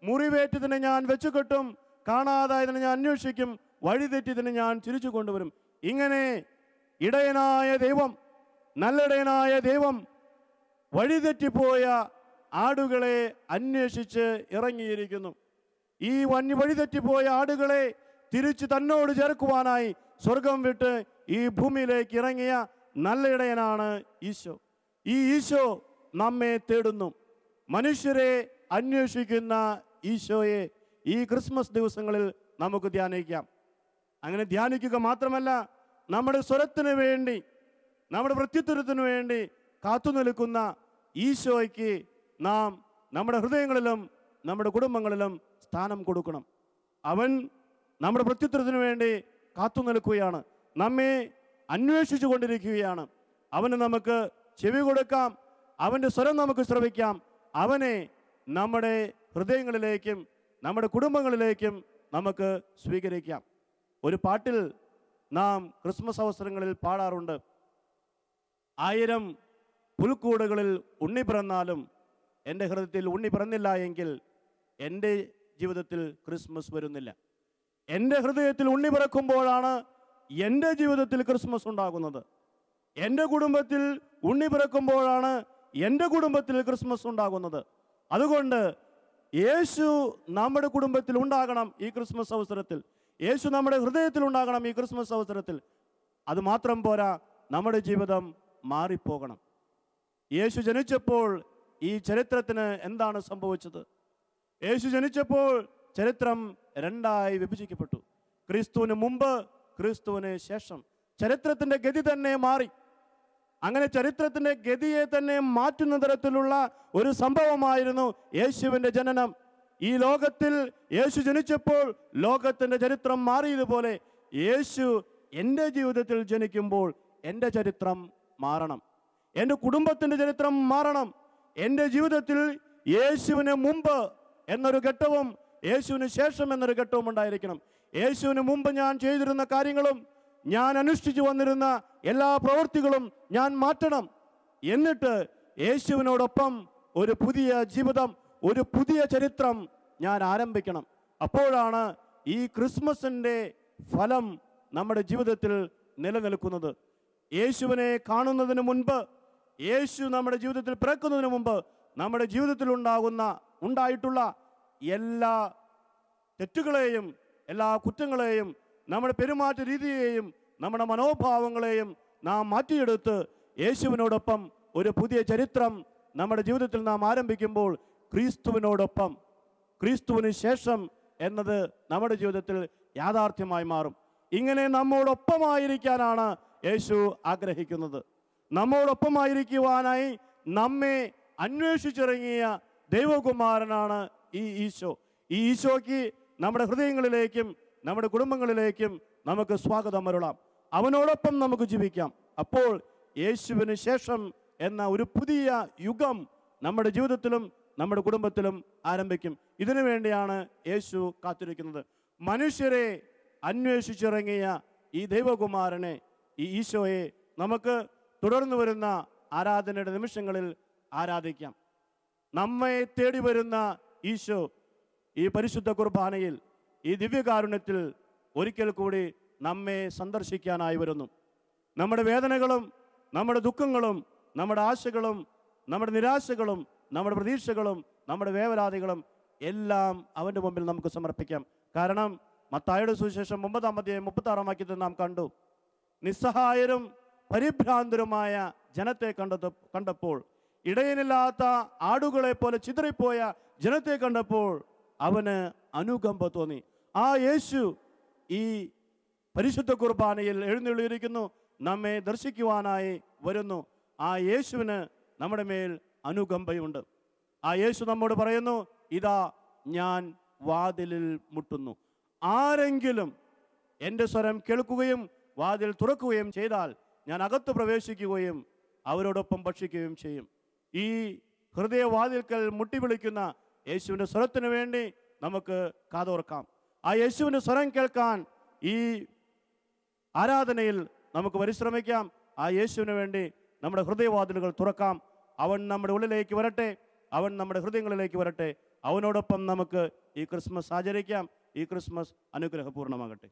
മുറിവേറ്റതിനെ ഞാൻ വെച്ചുകെട്ടും. കാണാതായതിനെ ഞാൻ അന്വേഷിക്കും. വഴിതെറ്റിയതിനെ ഞാൻ തിരിച്ചു കൊണ്ടുവരും. ഇങ്ങനെ ഇടയനായ ദൈവം, നല്ലിടയനായ ദൈവം വഴിതെറ്റിപ്പോയ ആടുകളെ അന്വേഷിച്ച് ഇറങ്ങിയിരിക്കുന്നു. ഈ വഴിതെറ്റിപ്പോയ ആടുകളെ തിരിച്ച് തന്നോട് ചേർക്കുവാനായി സ്വർഗം വിട്ട് ഈ ഭൂമിയിലേക്ക് ഇറങ്ങിയ നല്ല ഇടയനാണ് ഈശോ. ഈ ഈശോ നമ്മെ തേടുന്നു. മനുഷ്യരെ അന്വേഷിക്കുന്ന ഈശോയെ ഈ ക്രിസ്മസ് ദിവസങ്ങളിൽ നമുക്ക് ധ്യാനിക്കാം. അങ്ങനെ ധ്യാനിക്കുക മാത്രമല്ല, നമ്മുടെ സ്വരത്തിന് വേണ്ടി, നമ്മുടെ പ്രത്യുത്തരത്തിന് വേണ്ടി കാത്തു നിൽക്കുന്ന ഈശോയ്ക്ക് നാം നമ്മുടെ ഹൃദയങ്ങളിലും നമ്മുടെ കുടുംബങ്ങളിലും സ്ഥാനം കൊടുക്കണം. അവൻ നമ്മുടെ പ്രത്യുത്തരത്തിന് വേണ്ടി കാത്തു നിൽക്കുകയാണ്. നമ്മെ അന്വേഷിച്ചു കൊണ്ടിരിക്കുകയാണ്. അവന് നമുക്ക് ചെവി കൊടുക്കാം. അവൻ്റെ സ്വരം നമുക്ക് ശ്രവിക്കാം. അവനെ നമ്മുടെ ഹൃദയങ്ങളിലേക്കും നമ്മുടെ കുടുംബങ്ങളിലേക്കും നമുക്ക് സ്വീകരിക്കാം. ഒരു പാട്ടിൽ നാം ക്രിസ്മസ് അവസരങ്ങളിൽ പാടാറുണ്ട്, 1000 പുൽക്കൂടുകളിൽ ഉണ്ണി പിറന്നാലും എൻ്റെ ഹൃദയത്തിൽ ഉണ്ണി പിറന്നില്ല എങ്കിൽ എൻ്റെ ജീവിതത്തിൽ ക്രിസ്മസ് വരുന്നില്ല. എൻ്റെ ഹൃദയത്തിൽ ഉണ്ണി പിറക്കുമ്പോഴാണ് എൻ്റെ ജീവിതത്തിൽ ക്രിസ്മസ് ഉണ്ടാകുന്നത്. എൻ്റെ കുടുംബത്തിൽ ഉണ്ണി പിറക്കുമ്പോഴാണ് എൻ്റെ കുടുംബത്തിൽ ക്രിസ്മസ് ഉണ്ടാകുന്നത്. അതുകൊണ്ട് യേശു നമ്മുടെ കുടുംബത്തിൽ ഉണ്ടാകണം ഈ ക്രിസ്മസ് അവസരത്തിൽ. യേശു നമ്മുടെ ഹൃദയത്തിൽ ഉണ്ടാകണം ഈ ക്രിസ്മസ് അവസരത്തിൽ. അത് മാത്രം പോരാ, നമ്മുടെ ജീവിതം മാറിപ്പോകണം. യേശു ജനിച്ചപ്പോൾ ഈ ചരിത്രത്തിന് എന്താണ് സംഭവിച്ചത്? യേശു ജനിച്ചപ്പോൾ ചരിത്രം 2ആയി വിഭജിക്കപ്പെട്ടു. ക്രിസ്തുവിന് മുമ്പ്, ക്രിസ്തുവിന് ശേഷം. ചരിത്രത്തിൻ്റെ ഗതി തന്നെ മാറി. അങ്ങനെ ചരിത്രത്തിൻ്റെ ഗതിയെ തന്നെ മാറ്റുന്ന തരത്തിലുള്ള ഒരു സംഭവമായിരുന്നു യേശുവിൻ്റെ ജനനം. ഈ ലോകത്തിൽ യേശു ജനിച്ചപ്പോൾ ലോകത്തിൻ്റെ ചരിത്രം മാറിയതുപോലെ യേശു എൻ്റെ ജീവിതത്തിൽ ജനിക്കുമ്പോൾ എൻ്റെ ചരിത്രം മാറണം, എൻ്റെ കുടുംബത്തിൻ്റെ ചരിത്രം മാറണം. എൻ്റെ ജീവിതത്തിൽ യേശുവിന് മുമ്പ് എന്നൊരു ഘട്ടവും യേശുവിന് ശേഷം എന്നൊരു ഘട്ടവും ഉണ്ടായിരിക്കണം. യേശുവിന് മുമ്പ് ഞാൻ ചെയ്തിരുന്ന കാര്യങ്ങളും ഞാൻ അനുഷ്ഠിച്ചു വന്നിരുന്ന എല്ലാ പ്രവൃത്തികളും ഞാൻ മാറ്റണം. എന്നിട്ട് യേശുവിനോടൊപ്പം ഒരു പുതിയ ജീവിതം, ഒരു പുതിയ ചരിത്രം ഞാൻ ആരംഭിക്കണം. അപ്പോഴാണ് ഈ ക്രിസ്മസിൻ്റെ ഫലം നമ്മുടെ ജീവിതത്തിൽ നിലനിൽക്കുന്നത്. യേശുവിനെ കാണുന്നതിന് മുൻപ്, യേശു നമ്മുടെ ജീവിതത്തിൽ പിറക്കുന്നതിന് മുമ്പ് നമ്മുടെ ജീവിതത്തിൽ ഉണ്ടായിട്ടുള്ള എല്ലാ തെറ്റുകളെയും, എല്ലാ കുറ്റങ്ങളെയും, നമ്മുടെ പെരുമാറ്റ രീതിയെയും, നമ്മുടെ മനോഭാവങ്ങളെയും നാം മാറ്റിയെടുത്ത് യേശുവിനോടൊപ്പം ഒരു പുതിയ ചരിത്രം നമ്മുടെ ജീവിതത്തിൽ നാം ആരംഭിക്കുമ്പോൾ ക്രിസ്തുവിനോടൊപ്പം, ക്രിസ്തുവിന് ശേഷം എന്നത് നമ്മുടെ ജീവിതത്തിൽ യാഥാർത്ഥ്യമായി മാറും. ഇങ്ങനെ നമ്മോടൊപ്പമായിരിക്കാനാണ് യേശു ആഗ്രഹിക്കുന്നത്. നമ്മോടൊപ്പമായിരിക്കുവാനായി നമ്മെ അന്വേഷിച്ചിറങ്ങിയ ദൈവകുമാരനാണ് ഈ ഈശോ. ഈ ഈശോയ്ക്ക് നമ്മുടെ ഹൃദയങ്ങളിലേക്കും നമ്മുടെ കുടുംബങ്ങളിലേക്കും നമുക്ക് സ്വാഗതം അരുളാം. അവനോടൊപ്പം നമുക്ക് ജീവിക്കാം. അപ്പോൾ യേശുവിന് ശേഷം എന്ന ഒരു പുതിയ യുഗം നമ്മുടെ ജീവിതത്തിലും നമ്മുടെ കുടുംബത്തിലും ആരംഭിക്കും. ഇതിനു വേണ്ടിയാണ് യേശു കാത്തിരിക്കുന്നത്. മനുഷ്യരെ അന്വേഷിച്ചിറങ്ങിയ ഈ ദൈവകുമാരനെ, ഈ ഈശോയെ നമുക്ക് തുടർന്നു വരുന്ന ആരാധനയുടെ നിമിഷങ്ങളിൽ ആരാധിക്കാം. നമ്മെ തേടി വരുന്ന ഈശോ ഈ പരിശുദ്ധ കുർബാനയിൽ, ഈ ദിവ്യകാരുണ്യത്തിൽ ഒരിക്കൽ കൂടി നമ്മെ സന്ദർശിക്കാനായി വരുന്നു. നമ്മുടെ വേദനകളും നമ്മുടെ ദുഃഖങ്ങളും നമ്മുടെ ആശകളും നമ്മുടെ നിരാശകളും നമ്മുടെ പ്രതീക്ഷകളും നമ്മുടെ വേവലാതികളും എല്ലാം അവൻ്റെ മുമ്പിൽ നമുക്ക് സമർപ്പിക്കാം. കാരണം മത്തായിയുടെ സുവിശേഷം 9-36 വാക്യത്തിൽ നാം കണ്ടു, നിസ്സഹായരും പരിഭ്രാന്തരുമായ ജനത്തെ കണ്ടപ്പോൾ, ഇടയനില്ലാത്ത ആടുകളെ പോലെ ചിതറിപ്പോയ ജനത്തെ കണ്ടപ്പോൾ അവന് അനുകമ്പ തോന്നി. ആ യേശു ഈ പരിശുദ്ധ കുർബാനയിൽ എഴുന്നള്ളിയിരിക്കുന്നു, നമ്മെ ദർശിക്കുവാനായി വരുന്നു. ആ യേശുവിന് നമ്മുടെ മേൽ അനുകമ്പയുണ്ട്. ആ യേശു നമ്മോട് പറയുന്നു, ഇതാ ഞാൻ വാതിലിൽ മുട്ടുന്നു. ആരെങ്കിലും എൻ്റെ സ്വരം കേൾക്കുകയും വാതിൽ തുറക്കുകയും ചെയ്താൽ ഞാൻ അകത്ത് പ്രവേശിക്കുകയും അവരോടൊപ്പം ഭക്ഷിക്കുകയും ചെയ്യും. ഈ ഹൃദയവാതിൽക്കൽ മുട്ടി വിളിക്കുന്ന യേശുവിൻ്റെ സ്വരത്തിന് വേണ്ടി നമുക്ക് കാതോർക്കാം. ആ യേശുവിൻ്റെ സ്വരം കേൾക്കാൻ ഈ ആരാധനയിൽ നമുക്ക് പരിശ്രമിക്കാം. ആ യേശുവിന് വേണ്ടി നമ്മുടെ ഹൃദയവാതിലുകൾ തുറക്കാം. അവൻ നമ്മുടെ ഉള്ളിലേക്ക് വരട്ടെ, അവൻ നമ്മുടെ ഹൃദയങ്ങളിലേക്ക് വരട്ടെ. അവനോടൊപ്പം നമുക്ക് ഈ ക്രിസ്മസ് ആചരിക്കാം. ഈ ക്രിസ്മസ് അനുഗ്രഹപൂർണ്ണമാകട്ടെ.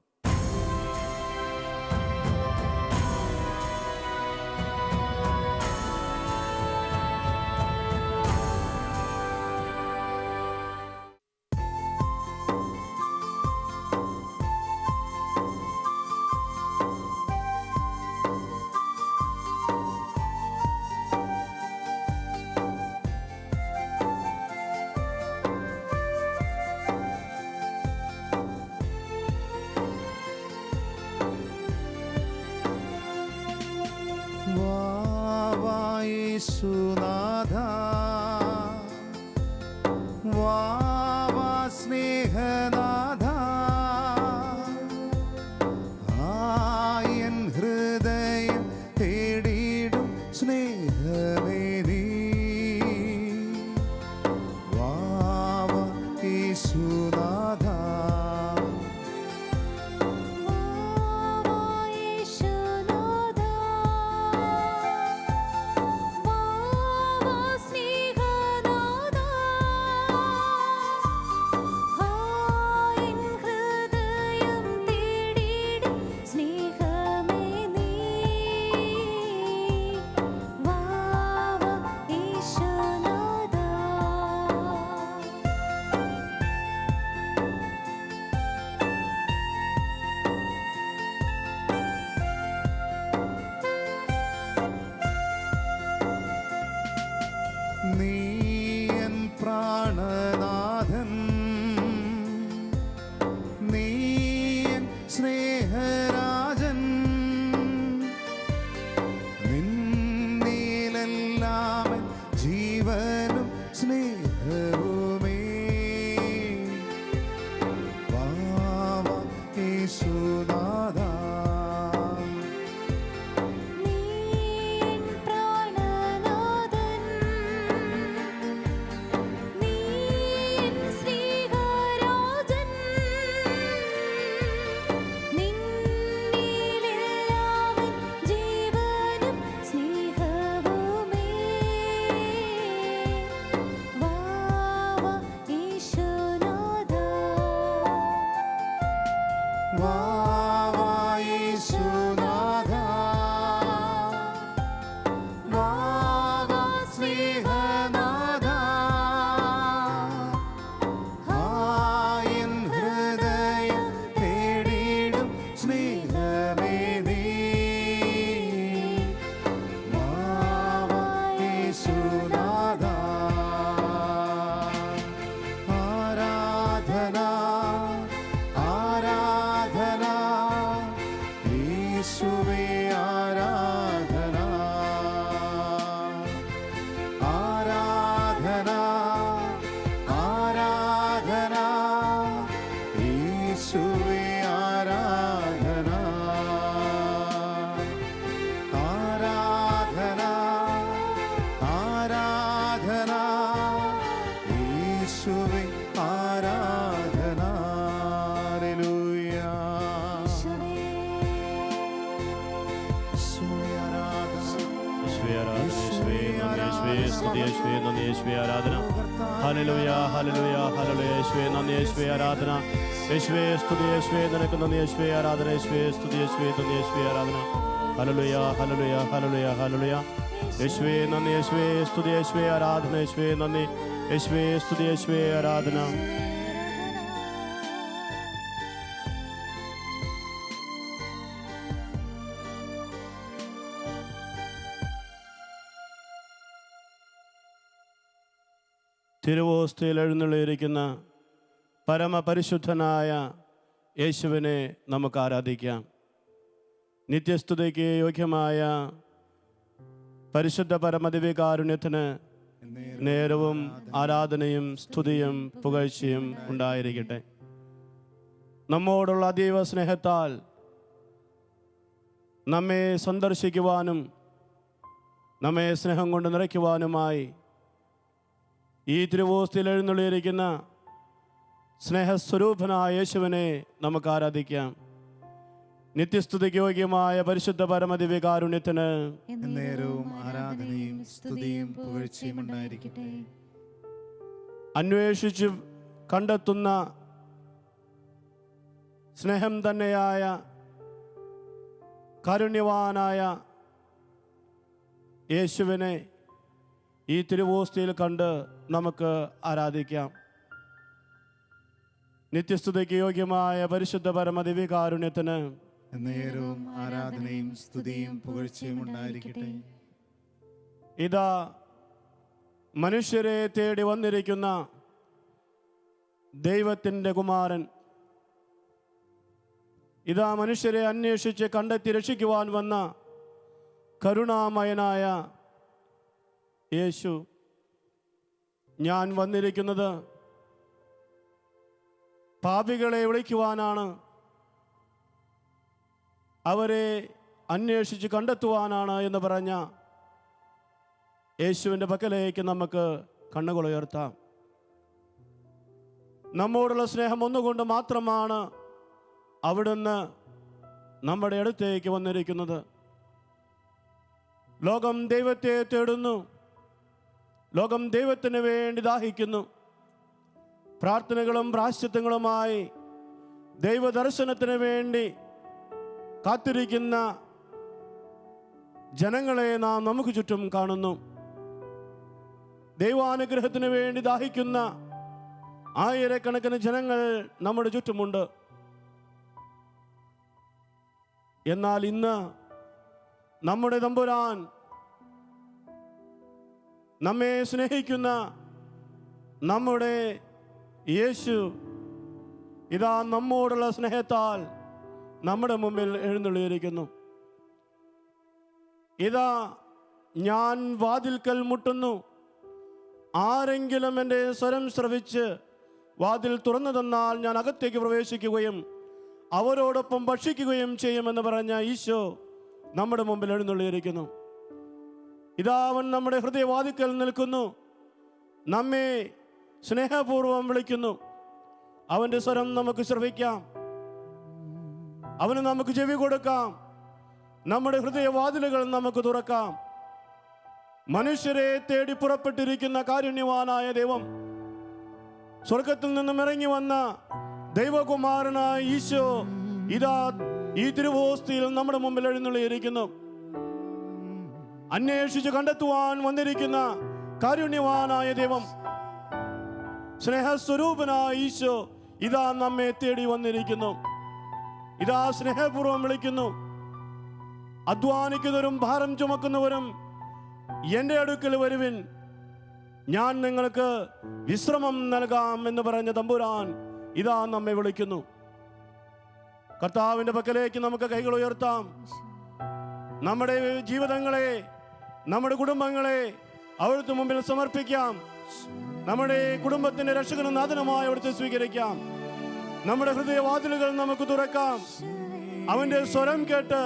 യേശുനാഥ വാവാ സ്നേഹനാഥ, ആയൻ ഹൃദയം തേടിയിടും സ്നേഹമേ നീ, വാവാ യേശുനാഥ. യേശുവേ ആരാധന, യേശുവേ നന്ദി, യേശുവേ സ്തുതി, യേശുവേ നന്ദി, യേശുവേ ആരാധന. Hallelujah, hallelujah, hallelujah. യേശുവേ നന്ദി, യേശുവേ ആരാധന, യേശുവേ സ്തുതി, യേശുവേ നിനക്ക് നന്ദി, യേശുവേ ആരാധന, യേശുവേ സ്തുതി, യേശുവേ നന്ദി, യേശുവേ ആരാധന. Hallelujah, hallelujah, hallelujah, hallelujah. യേശുവേ നന്ദി, യേശുവേ സ്തുതി, യേശുവേ ആരാധന, യേശുവേ നന്ദി, യേശുവേ സ്തുതി, യേശുവേ ആരാധന. തിരുവോസ്തിയിൽ എഴുന്നള്ളിയിരിക്കുന്ന പരമപരിശുദ്ധനായ യേശുവിനെ നമുക്ക് ആരാധിക്കാം. നിത്യസ്തുതിക്ക് യോഗ്യമായ പരിശുദ്ധ പരമദിവ്യകാരുണ്യത്തിന് നേരവും ആരാധനയും സ്തുതിയും പുകഴ്ചയും ഉണ്ടായിരിക്കട്ടെ. നമ്മോടുള്ള അതീവ സ്നേഹത്താൽ നമ്മെ സന്ദർശിക്കുവാനും നമ്മെ സ്നേഹം കൊണ്ട് നിറയ്ക്കുവാനുമായി ഈ തിരുവോസ്തിയിൽ എഴുന്നള്ളിയിരിക്കുന്ന സ്നേഹസ്വരൂപനായ യേശുവിനെ നമുക്ക് ആരാധിക്കാം. നിത്യസ്തുതിക്ക് യോഗ്യമായ പരിശുദ്ധ പരമദിവ്യകാരുണ്യത്തിന് നേരവും ആരാധനയും സ്തുതിയും പുകഴ്ചയും ഉണ്ടായിരിക്കട്ടെ. അന്വേഷിച്ച് കണ്ടെത്തുന്ന സ്നേഹം തന്നെയായ കാരുണ്യവാനായ യേശുവിനെ ഈ തിരുവോസ്തിയിൽ കണ്ട് നമുക്ക് ആരാധിക്കാം. നിത്യസ്തുതിക്ക് യോഗ്യമായ പരിശുദ്ധ പരമദിവ്യകാരുണ്യത്തിന് നേരവും ആരാധനയും സ്തുതിയും പുകഴ്ചയും ഉണ്ടായിരിക്കട്ടെ. ഇതാ മനുഷ്യരെ തേടി വന്നിരിക്കുന്ന ദൈവത്തിൻ്റെ കുമാരൻ, ഇതാ മനുഷ്യരെ അന്വേഷിച്ച് കണ്ടെത്തി രക്ഷിക്കുവാൻ വന്ന കരുണാമയനായ യേശു. ഞാൻ വന്നിരിക്കുന്നത് പാപികളെ വിളിക്കുവാനാണ്, അവരെ അന്വേഷിച്ച് കണ്ടെത്തുവാനാണ് എന്ന് പറഞ്ഞ യേശുവിൻ്റെ പക്കലേക്ക് നമുക്ക് കണ്ണുകൾ ഉയർത്താം. നമ്മോടുള്ള സ്നേഹം ഒന്നുകൊണ്ട് മാത്രമാണ് അവിടുന്ന് നമ്മുടെ അടുത്തേക്ക് വന്നിരിക്കുന്നത്. ലോകം ദൈവത്തെ തേടുന്നു, ലോകം ദൈവത്തിന് വേണ്ടി ദാഹിക്കുന്നു. പ്രാർത്ഥനകളും പ്രാശ്ചിത്തങ്ങളുമായി ദൈവദർശനത്തിന് വേണ്ടി കാത്തിരിക്കുന്ന ജനങ്ങളെ നാം നമുക്ക് ചുറ്റും കാണുന്നു. ദൈവാനുഗ്രഹത്തിന് വേണ്ടി ദാഹിക്കുന്ന ആയിരക്കണക്കിന് ജനങ്ങൾ നമ്മുടെ ചുറ്റുമുണ്ട്. എന്നാൽ ഇന്ന് നമ്മുടെ തമ്പുരാൻ, നമ്മെ സ്നേഹിക്കുന്ന നമ്മുടെ യേശു, ഇതാ നമ്മോടുള്ള സ്നേഹത്താൽ നമ്മുടെ മുമ്പിൽ എഴുന്നള്ളിയിരിക്കുന്നു. ഇതാ ഞാൻ വാതിൽക്കൽ മുട്ടുന്നു, ആരെങ്കിലും എൻ്റെ സ്വരം ശ്രവിച്ച് വാതിൽ തുറന്നു തന്നാൽ ഞാൻ അകത്തേക്ക് പ്രവേശിക്കുകയും അവരോടൊപ്പം ഭക്ഷിക്കുകയും ചെയ്യുമെന്ന് പറഞ്ഞ ഈശോ നമ്മുടെ മുമ്പിൽ എഴുന്നള്ളിയിരിക്കുന്നു. ഇതാ അവൻ നമ്മുടെ ഹൃദയവാതിക്കൽ നിൽക്കുന്നു, നമ്മെ സ്നേഹപൂർവം വിളിക്കുന്നു. അവൻ്റെ സ്വരം നമുക്ക് ശ്രവിക്കാം, അവന് നമുക്ക് ചെവി കൊടുക്കാം, നമ്മുടെ ഹൃദയവാതിലുകൾ നമുക്ക് തുറക്കാം. മനുഷ്യരെ തേടി പുറപ്പെട്ടിരിക്കുന്ന കാരുണ്യവാനായ ദൈവം, സ്വർഗത്തിൽ നിന്നും ഇറങ്ങി വന്ന ദൈവകുമാരനായ ഈശോ ഇതാ ഈ തിരുവോസ്തിയിൽ നമ്മുടെ മുമ്പിൽ എഴുന്നള്ളിയിരിക്കുന്നു. അന്വേഷിച്ച് കണ്ടെത്തുവാൻ വന്നിരിക്കുന്ന കാരുണ്യവാനായ ദൈവം, സ്നേഹസ്വരൂപനായ ഈശോ ഇതാ നമ്മെ തേടി വന്നിരിക്കുന്നു. ഇതാ സ്നേഹപൂർവ്വം വിളിക്കുന്നു. അധ്വാനിക്കുന്നവരും ഭാരം ചുമക്കുന്നവരും എൻ്റെ അടുക്കൽ വരുവിൻ, ഞാൻ നിങ്ങൾക്ക് വിശ്രമം നൽകാം എന്ന് പറഞ്ഞ തമ്പുരാൻ ഇതാ നമ്മെ വിളിക്കുന്നു. കർത്താവിൻ്റെ പക്കലേക്ക് നമുക്ക് കൈകൾ ഉയർത്താം. നമ്മുടെ ജീവിതങ്ങളെ, നമ്മുടെ കുടുംബങ്ങളെ അവിടുത്തെ മുമ്പിൽ സമർപ്പിക്കാം. നമ്മുടെ കുടുംബത്തിന്റെ രക്ഷകനും നാഥനുമായി അവിടുത്തെ സ്വീകരിക്കാം. നമ്മുടെ ഹൃദയവാതിലുകൾ നമുക്ക് തുറക്കാം. അവന്റെ സ്വരം കേട്ട്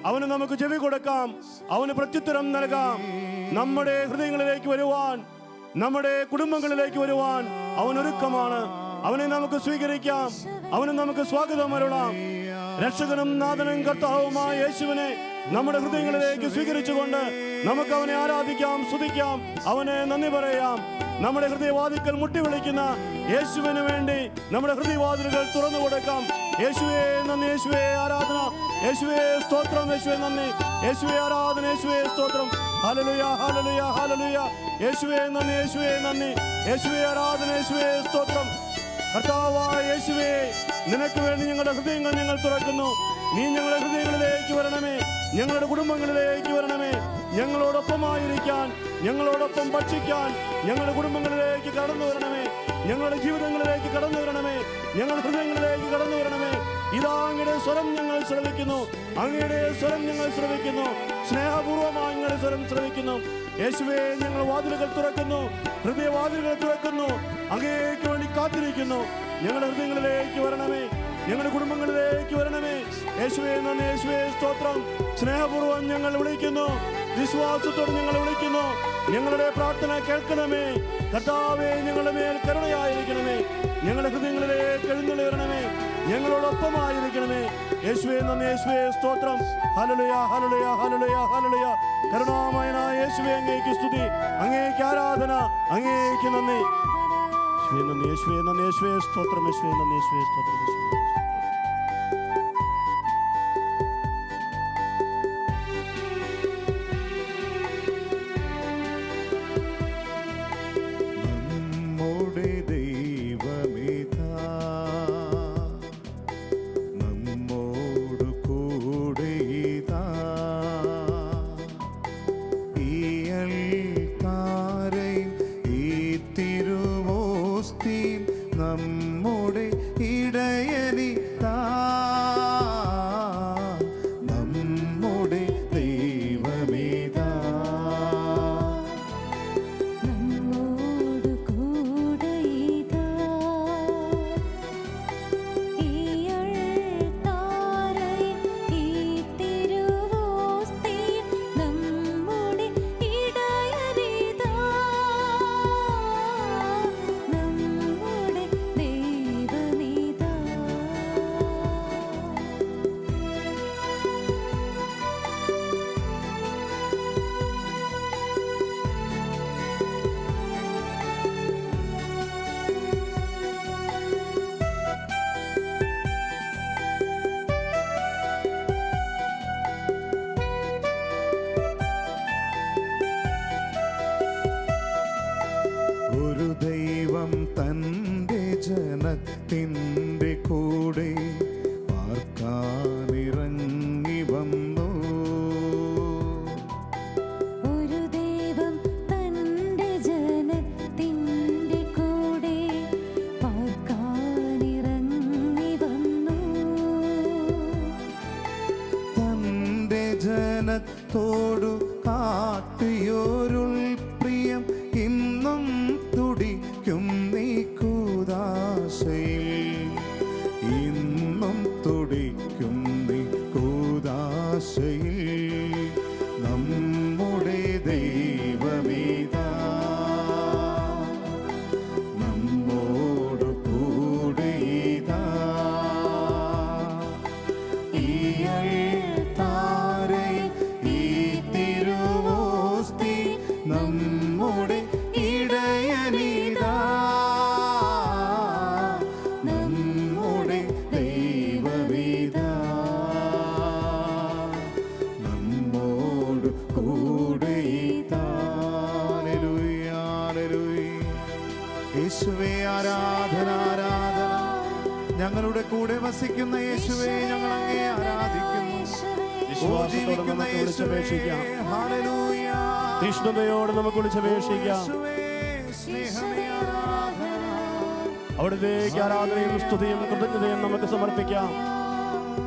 അവന് നമുക്ക് ചെവി കൊടുക്കാം, അവന് പ്രത്യുത്തരം നൽകാം. നമ്മുടെ ഹൃദയങ്ങളിലേക്ക് വരുവാൻ, നമ്മുടെ കുടുംബങ്ങളിലേക്ക് വരുവാൻ അവൻ ഒരുക്കമാണ്. അവനെ നമുക്ക് സ്വീകരിക്കാം, അവന് നമുക്ക് സ്വാഗതം അരുളാം. രക്ഷകനും നാഥനും കർത്താവുമായ യേശുവിനെ നമ്മുടെ ഹൃദയങ്ങളിലേക്ക് സ്വീകരിച്ചുകൊണ്ട് നമുക്ക് അവനെ ആരാധിക്കാം, സ്തുതിക്കാം, അവനെ നന്ദി പറയാം. നമ്മുടെ ഹൃദയവാതിൽക്കൽ മുട്ടി വിളിക്കുന്ന യേശുവിന് വേണ്ടി നമ്മുടെ ഹൃദയവാതിലുകൾ തുറന്നു കൊടുക്കാം. യേശുവേ നന്ദി, യേശുവേ ആരാധന, യേശുവേ സ്തോത്രം, യേശുവേ നന്ദി, യേശുവേ ആരാധന, യേശുവേ സ്തോത്രം. Hallelujah, hallelujah, hallelujah. യേശുവേ നന്ദി, യേശുവേ നന്ദി, യേശുവേ ആരാധന, യേശുവേ സ്തോത്രം. കർത്താവായ യേശുവേ, നിനക്ക് വേണ്ടി ഞങ്ങളുടെ ഹൃദയങ്ങൾ ഞങ്ങൾ തുറക്കുന്നു. നീ ഞങ്ങളുടെ ഹൃദയങ്ങളിലേക്ക് വരണമേ, ഞങ്ങളുടെ കുടുംബങ്ങളിലേക്ക് വരണമേ. ഞങ്ങളോടൊപ്പമായിരിക്കാൻ, ഞങ്ങളോടൊപ്പം ഭക്ഷിക്കാൻ ഞങ്ങളുടെ കുടുംബങ്ങളിലേക്ക് കടന്നു വരണമേ, ഞങ്ങളുടെ ജീവിതങ്ങളിലേക്ക് കടന്നു വരണമേ, ഞങ്ങളുടെ ഹൃദയങ്ങളിലേക്ക് കടന്നു വരണമേ. ഇതാ അങ്ങയുടെ സ്വരം ഞങ്ങൾ ശ്രവിക്കുന്നു, അങ്ങയുടെ സ്വരം ഞങ്ങൾ ശ്രവിക്കുന്നു, സ്നേഹപൂർവ്വമായി അങ്ങയുടെ സ്വരം ശ്രവിക്കുന്നു. യേശുവേ, ഞങ്ങൾ വാതിലുകൾ തുറക്കുന്നു, ഹൃദയവാതിലുകൾ തുറക്കുന്നു, അങ്ങേക്ക് വേണ്ടി കാത്തിരിക്കുന്നു. ഞങ്ങളുടെ ഹൃദയങ്ങളിലേക്ക് വരണമേ, ഞങ്ങളുടെ കുടുംബങ്ങളിലേക്ക് വരണമേ. യേശുവേ നന്ദി, യേശുവേ സ്തോത്രം. സ്നേഹപൂർവ്വം ഞങ്ങൾ വിളിക്കുന്നു, വിശ്വാസത്തോടെ ഞങ്ങൾ വിളിക്കുന്നു. ഞങ്ങളുടെ പ്രാർത്ഥന കേൾക്കണമേ കർത്താവേ, ഞങ്ങളുടെ മേൽ കരുണയായിരിക്കണമേ. ഞങ്ങളുടെ ഹൃദയങ്ങളിലേക്ക് എഴുന്നള്ളി വരണമേ, ഞങ്ങളോടൊപ്പമായിരിക്കണമേ. യേശുവേ നന്ദി, യേശുവേ സ്തോത്രം. Hallelujah, hallelujah, hallelujah, hallelujah. കരുണാമയനായ യേശുവേ, അങ്ങേക്ക് സ്തുതി, അങ്ങേക്ക് ആരാധന, അങ്ങേക്ക് നന്ദി. യേശുവേ നന്ദി, യേശുവേ നന്ദി, യേശുവേ സ്തോത്രം, യേശുവേ നന്ദി, യേശുവേ സ്തോത്രം, യേശുവേ. ജനത്തിൻ്റെ കൂടെ പാർക്കാനിറങ്ങി വന്നു. ഒരു ദൈവം തന്റെ ജനത്തിൻ്റെ കൂടെ പാർക്കാനിറങ്ങി വന്നു. തന്റെ ജനത്തോടു കാട്ടിയൊരുൾ പ്രിയം ഇന്നും തുടിക്കും നീ കൂദാശയിൽ, ഇന്നും തുടിക്കും നീ കൂദാശയിൽ. നമ്മുടെ ദൈവമേതാ നമ്മോടു കൂടെ ഇതാ. ഈ അൾത്താരയിൽ ഈ തിരുവോസ്തി നമ്മുടെ ഇടയനിതാ. നമ്മുടെ ദൈവമേതാ നമ്മോട് കൂടെ ഇതാ. Hallelujah, hallelujah. യേശുവേ ആരാധന, ആരാധന. ഞങ്ങളുടെ കൂടെ വസിക്കുന്ന യേശുവേ, ഞങ്ങൾ അങ്ങേ ആരാധിക്കുന്നു. ഓ ജീവിക്കുന്ന യേശുവേ, ഹല്ലേലൂയ. തീഷ്ണതയോടെ നമുക്ക് വിളിച്ചപേക്ഷിക്കാം. യേശുവേ, സ്നേഹമേ ആരാധന. അവിടുത്തേക്ക് ആരാധനയും സ്തുതിയും കൃതജ്ഞതയും നമുക്ക് സമർപ്പിക്കാം.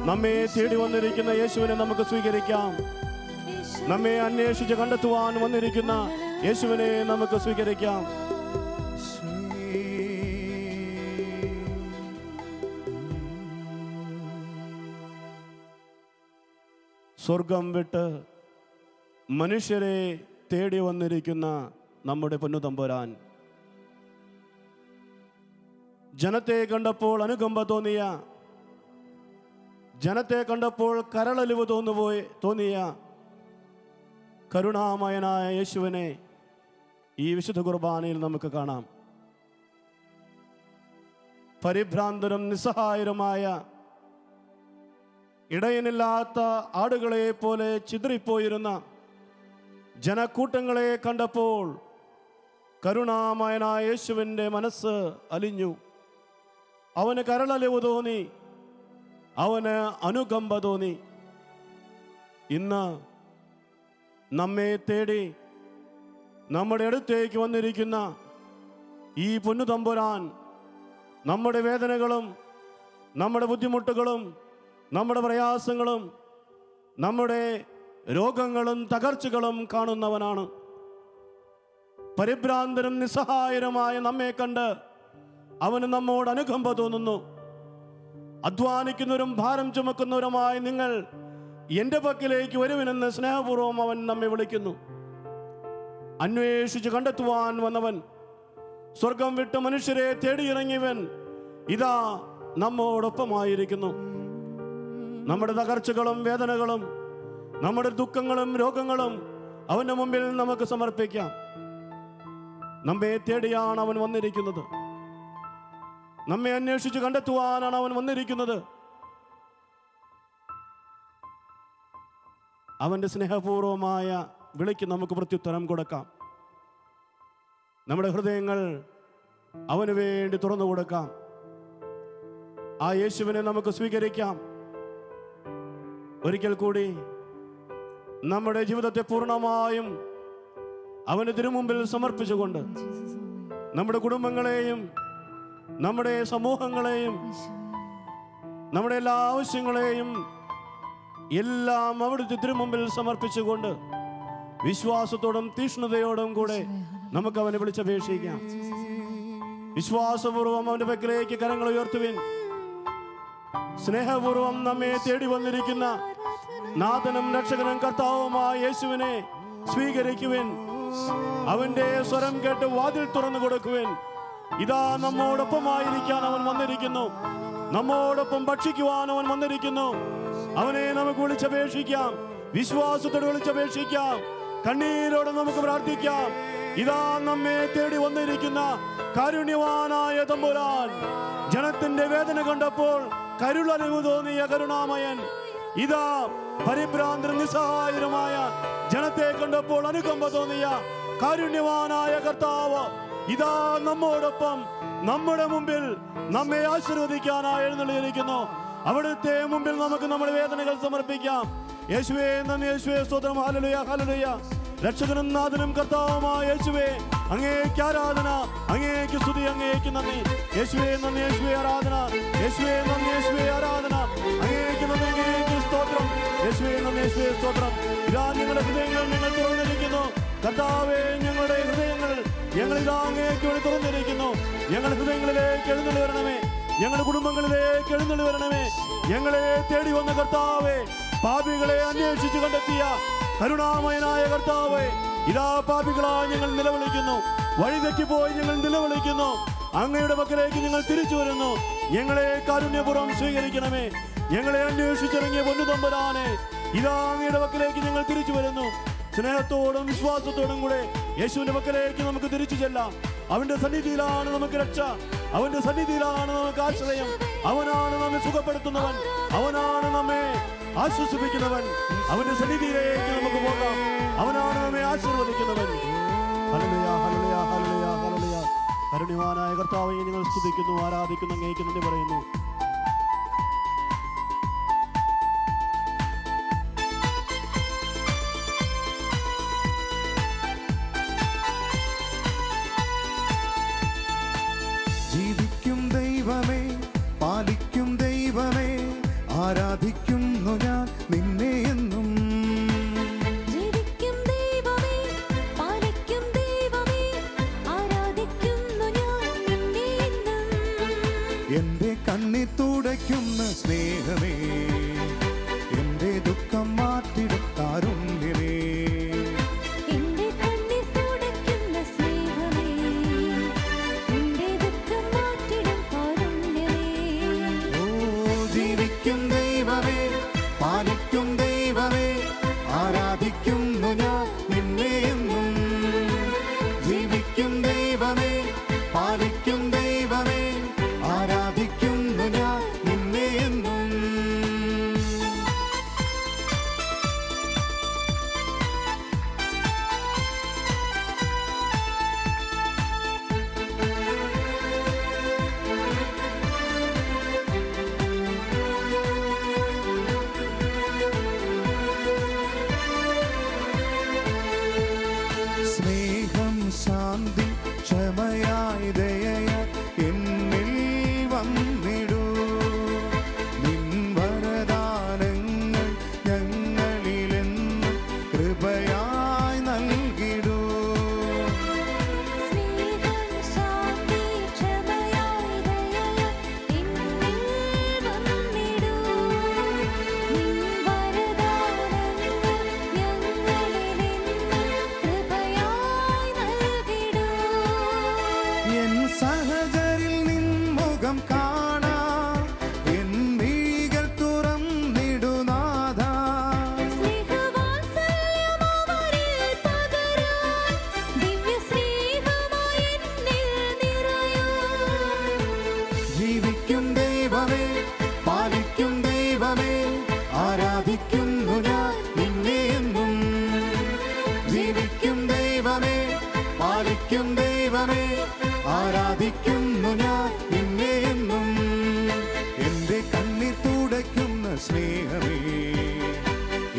നമ്മെ തേടി വന്നിരിക്കുന്ന യേശുവിനെ നമുക്ക് സ്വീകരിക്കാം. നമ്മെ അന്വേഷിച്ച് കണ്ടെത്തുവാൻ വന്നിരിക്കുന്ന യേശുവിനെ നമുക്ക് സ്വീകരിക്കാം. സ്വർഗം വിട്ട് മനുഷ്യരെ തേടി വന്നിരിക്കുന്ന നമ്മുടെ പൊന്നുതമ്പുരാൻ, ജനത്തെ കണ്ടപ്പോൾ അനുകമ്പ തോന്നിയ, ജനത്തെ കണ്ടപ്പോൾ കരളലിവ് തോന്നിയ കരുണാമയനായ യേശുവിനെ ഈ വിശുദ്ധ കുർബാനയിൽ നമുക്ക് കാണാം. പരിഭ്രാന്തരും നിസ്സഹായരുമായ ഇടയനില്ലാത്ത ആടുകളെ പോലെ ചിതറിപ്പോയിരുന്ന ജനക്കൂട്ടങ്ങളെ കണ്ടപ്പോൾ കരുണാമയനായ യേശുവിൻ്റെ മനസ്സ് അലിഞ്ഞു. അവന് കരളലിവ് തോന്നി, അവന് അനുകമ്പ തോന്നി. ഇന്ന് നമ്മെ തേടി നമ്മുടെ അടുത്തേക്ക് വന്നിരിക്കുന്ന ഈ പൊന്നു തമ്പുരാൻ നമ്മുടെ വേദനകളും നമ്മുടെ ബുദ്ധിമുട്ടുകളും നമ്മുടെ പ്രയാസങ്ങളും നമ്മുടെ രോഗങ്ങളും തകർച്ചകളും കാണുന്നവനാണ്. പരിഭ്രാന്തരും നിസ്സഹായരുമായ നമ്മെ കണ്ട് അവന് നമ്മോട് അനുകമ്പ തോന്നുന്നു. അധ്വാനിക്കുന്നവരും ഭാരം ചുമക്കുന്നവരുമായി നിങ്ങൾ എൻ്റെ പക്കലേക്ക് വരുവിനെന്ന് സ്നേഹപൂർവ്വം അവൻ നമ്മെ വിളിക്കുന്നു. അന്വേഷിച്ച് കണ്ടെത്തുവാൻ വന്നവൻ, സ്വർഗം വിട്ട് മനുഷ്യരെ തേടിയിറങ്ങിയവൻ ഇതാ നമ്മോടൊപ്പമായിരിക്കുന്നു. നമ്മുടെ തകർച്ചകളും വേദനകളും നമ്മുടെ ദുഃഖങ്ങളും രോഗങ്ങളും അവൻ്റെ മുമ്പിൽ നമുക്ക് സമർപ്പിക്കാം. നമ്മെ തേടിയാണ് അവൻ വന്നിരിക്കുന്നത്. നമ്മെ അന്വേഷിച്ച് കണ്ടെത്തുവാനാണ് അവൻ വന്നിരിക്കുന്നത്. അവൻ്റെ സ്നേഹപൂർവമായ വിളിക്ക് നമുക്ക് പ്രത്യുത്തരം കൊടുക്കാം. നമ്മുടെ ഹൃദയങ്ങൾ അവന് വേണ്ടി തുറന്നു കൊടുക്കാം. ആ യേശുവിനെ നമുക്ക് സ്വീകരിക്കാം. ഒരിക്കൽ കൂടി നമ്മുടെ ജീവിതത്തെ പൂർണ്ണമായും അവന് തിരുമുമ്പിൽ സമർപ്പിച്ചുകൊണ്ട് നമ്മുടെ കുടുംബങ്ങളെയും നമ്മുടെ സമൂഹങ്ങളെയും നമ്മുടെ എല്ലാ ആവശ്യങ്ങളെയും എല്ലാം അവിടുത്തെ തിരുമുമ്പിൽ സമർപ്പിച്ചുകൊണ്ട് വിശ്വാസത്തോടും തീഷ്ണതയോടും കൂടെ നമുക്ക് അവനെ വിളിച്ചപേക്ഷിക്കാം. വിശ്വാസപൂർവം അവന്റെ പക്കലേക്ക് കരങ്ങൾ ഉയർത്തുവിൻ. സ്നേഹപൂർവം നമ്മെ തേടി വന്നിരിക്കുന്ന നാഥനും രക്ഷകനും കർത്താവുമായ യേശുവിനെ സ്വീകരിക്കുവിൻ. അവന്റെ സ്വരം കേട്ട് വാതിൽ തുറന്നു കൊടുക്കുവിൻ. ഇതാ നമ്മോടൊപ്പമായിരിക്കാൻ അവൻ വന്നിരിക്കുന്നു. നമ്മോടൊപ്പം ഭക്ഷിക്കുവാൻ അവൻ വന്നിരിക്കുന്നു. അവനെ നമുക്ക് വിളിച്ചപേക്ഷിക്കാം. വിശ്വാസത്തോടെ വിളിച്ചപേക്ഷിക്കാം. കണ്ണീരോടെ നമുക്ക് പ്രാർത്ഥിക്കാം. ഇതാ നമ്മെ തേടി വന്നിരിക്കുന്ന കാരുണ്യവാനായ തമ്പുരാൻ. ജനത്തിന്റെ വേദന കണ്ടപ്പോൾ കരുളലിവ് തോന്നിയ കരുണാമയൻ. ഇതാ പരിഭ്രാന്തരും നിസ്സഹായരുമായ ജനത്തെ കണ്ടപ്പോൾ അനുകമ്പ തോന്നിയ കാരുണ്യവാനായ കർത്താവ് ഇതാ നമ്മോടൊപ്പം നമ്മുടെ മുമ്പിൽ നമ്മെ ആശീർവദിക്കാനായി എഴുന്നള്ളിയിരിക്കുന്നു. അവിടുത്തെ മുമ്പിൽ നമുക്ക് നമ്മുടെ വേദനകൾ സമർപ്പിക്കാം. യേശുവേ നന്ദി, യേശുവേ സ്തോത്രം, ഹല്ലേലൂയ ഹല്ലേലൂയ. രക്ഷകനും നാഥനും കർത്താവുമായ യേശുവേ, അങ്ങേക്ക് ആരാധന, അങ്ങേക്ക് സ്തുതി, അങ്ങേക്ക് നന്ദി. യേശുവേ നന്ദി, യേശുവേ ആരാധന, യേശുവേ നന്ദി, യേശുവേ ആരാധന, അങ്ങേക്ക് നന്ദി, അങ്ങേക്ക് സ്തോത്രം, യേശുവേ നന്ദി, യേശുവേ സ്തോത്രം. ഇതാ ഞങ്ങളുടെ ഹൃദയങ്ങൾ ഞങ്ങൾ തുറന്നിരിക്കുന്നു. കർത്താവേ, ഞങ്ങളുടെ ഹൃദയങ്ങൾ ഞങ്ങൾ ഇതാ അങ്ങേക്ക് വേണ്ടി തുറന്നിരിക്കുന്നു. ഞങ്ങളുടെ ഹൃദയങ്ങളിലേക്ക് എഴുന്നള്ളി വരണമേ. ഞങ്ങളുടെ കുടുംബങ്ങളിലേക്ക് എഴുന്നള്ളി വരണമേ. ഞങ്ങളെ തേടി വന്ന കർത്താവേ, പാപികളെ അന്വേഷിച്ച് കണ്ടെത്തിയ കരുണാമയനായ കർത്താവേ, ഇതാ പാപികളായി ഞങ്ങൾ നിലവിളിക്കുന്നു. വഴിതെറ്റിപ്പോയി ഞങ്ങൾ നിലവിളിക്കുന്നു. അങ്ങയുടെ പക്കലേക്ക് ഞങ്ങൾ തിരിച്ചു വരുന്നു. ഞങ്ങളെ കാരുണ്യപൂർവ്വം സ്വീകരിക്കണമേ. ഞങ്ങളെ അന്വേഷിച്ചിറങ്ങിയ പൊന്നു തമ്പുരാനെ, ഇതാ അങ്ങയുടെ പക്കലേക്ക് ഞങ്ങൾ തിരിച്ചു വരുന്നു. സ്നേഹത്തോടും വിശ്വാസത്തോടും കൂടെ യേശുവിന്റെ പക്കലേക്ക് നമുക്ക് തിരിച്ചു ചെല്ലാം. അവന്റെ സന്നിധിയിലാണ് നമുക്ക് രക്ഷ. അവന്റെ സന്നിധിയിലാണ് നമുക്ക് ആശ്രയം. അവനാണ് നമ്മെ സുഖപ്പെടുത്തുന്നവൻ. അവനാണ് നമ്മെ ആശ്വസിപ്പിക്കുന്നവൻ. അവന്റെ സന്നിധിയിലേക്ക് നമുക്ക് പോകാം. അവനാണ് നമ്മെ ആശീർവദിക്കുന്നവൻ. Hallelujah hallelujah hallelujah hallelujah. കരുണ്യവാനായ കർത്താവേ, നിങ്ങൾ സ്തുതിക്കുന്നു, ആരാധിക്കുന്നു, അങ്ങേക്ക് നന്ദി പറയുന്നു. ജീവിക്കും ദൈവമേ, പാലിക്കും ദൈവമേ, ആരാധിക്കുന്നു ഞാൻ നിന്നെ എന്നും. ജീവിക്കും ദൈവമേ, പാലിക്കും ദൈവമേ, ആരാധിക്കുന്നു ഞാൻ നിന്നെ എന്നും. എന്റെ കണ്ണി തുടയ്ക്കുന്ന സ്നേഹമേ, എന്റെ ദുഃഖം മാറ്റിടും കാരുണ്യമേ. എന്റെ കണ്ണിൽ തുടയ്ക്കുന്ന സ്നേഹമേ, എന്റെ ദുഃഖം മാറ്റിടും കാരുണ്യമേ. ഓ ജീവിക്കും ദൈവമേ, ജീവിക്കും ദൈവമേ, പാലിക്കും ദൈവമേ, ആരാധിക്കുന്നു ഞാൻ നിന്നെ എന്നും. എന്റെ കണ്ണീർ തുടയ്ക്കുന്ന സ്നേഹമേ,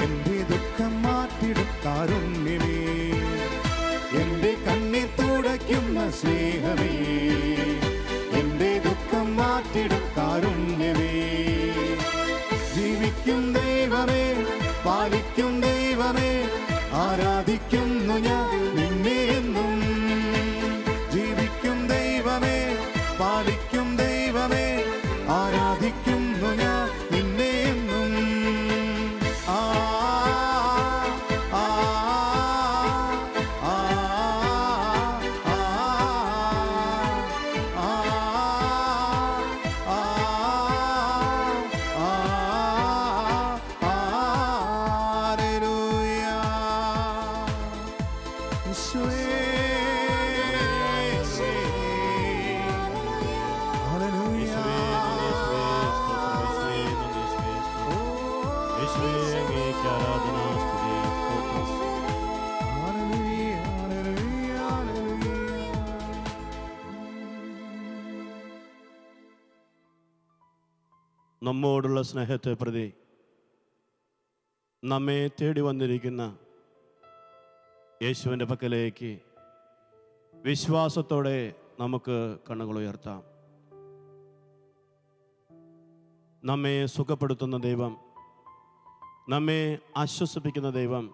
എന്റെ ദുഃഖം മാറ്റിടും കാരുണ്യമേ. എന്റെ കണ്ണീർ തുടയ്ക്കുന്ന സ്നേഹമേ, എന്റെ ദുഃഖം മാറ്റിടും കാരുണ്യമേ. ജീവിക്കും ദൈവമേ, പാലിക്കും ദൈവമേ, ആരാധിക്കുന്നു ഞാൻ നിന്നെ എന്നും. ജീവിക്കും ദൈവമേ, പാലിക്കും ദൈവമേ, ആരാധിക്കുന്നു ഞാൻ നിന്നെ എന്നും. ആ ആ ആ നമ്മോടുള്ള സ്നേഹത്തെ പ്രതി നമ്മെ തേടി വന്നിരിക്കുന്ന യേശുവിൻ്റെ പക്കലേക്ക് വിശ്വാസത്തോടെ നമുക്ക് കണ്ണുകൾ ഉയർത്താം. നമ്മെ സുഖപ്പെടുത്തുന്ന ദൈവം, നമ്മെ ആശ്വസിപ്പിക്കുന്ന ദൈവം,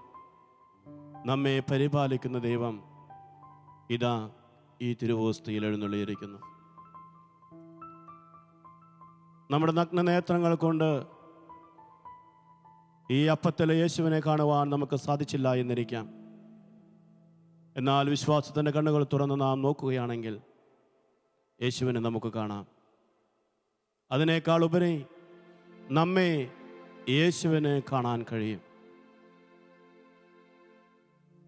നമ്മെ പരിപാലിക്കുന്ന ദൈവം ഇതാ ഈ തിരുവോസ്തിയിൽ എഴുന്നള്ളിയിരിക്കുന്നു. നമ്മുടെ നഗ്നനേത്രങ്ങൾ കൊണ്ട് ഈ അപ്പത്തിലെ യേശുവിനെ കാണുവാൻ നമുക്ക് സാധിച്ചില്ല എന്നിരിക്കാം. എന്നാൽ വിശ്വാസത്തിൻ്റെ കണ്ണുകൾ തുറന്ന് നാം നോക്കുകയാണെങ്കിൽ യേശുവിനെ നമുക്ക് കാണാം. അതിനേക്കാൾ ഉപരി നമ്മെ യേശുവിനെ കാണാൻ കഴിയും.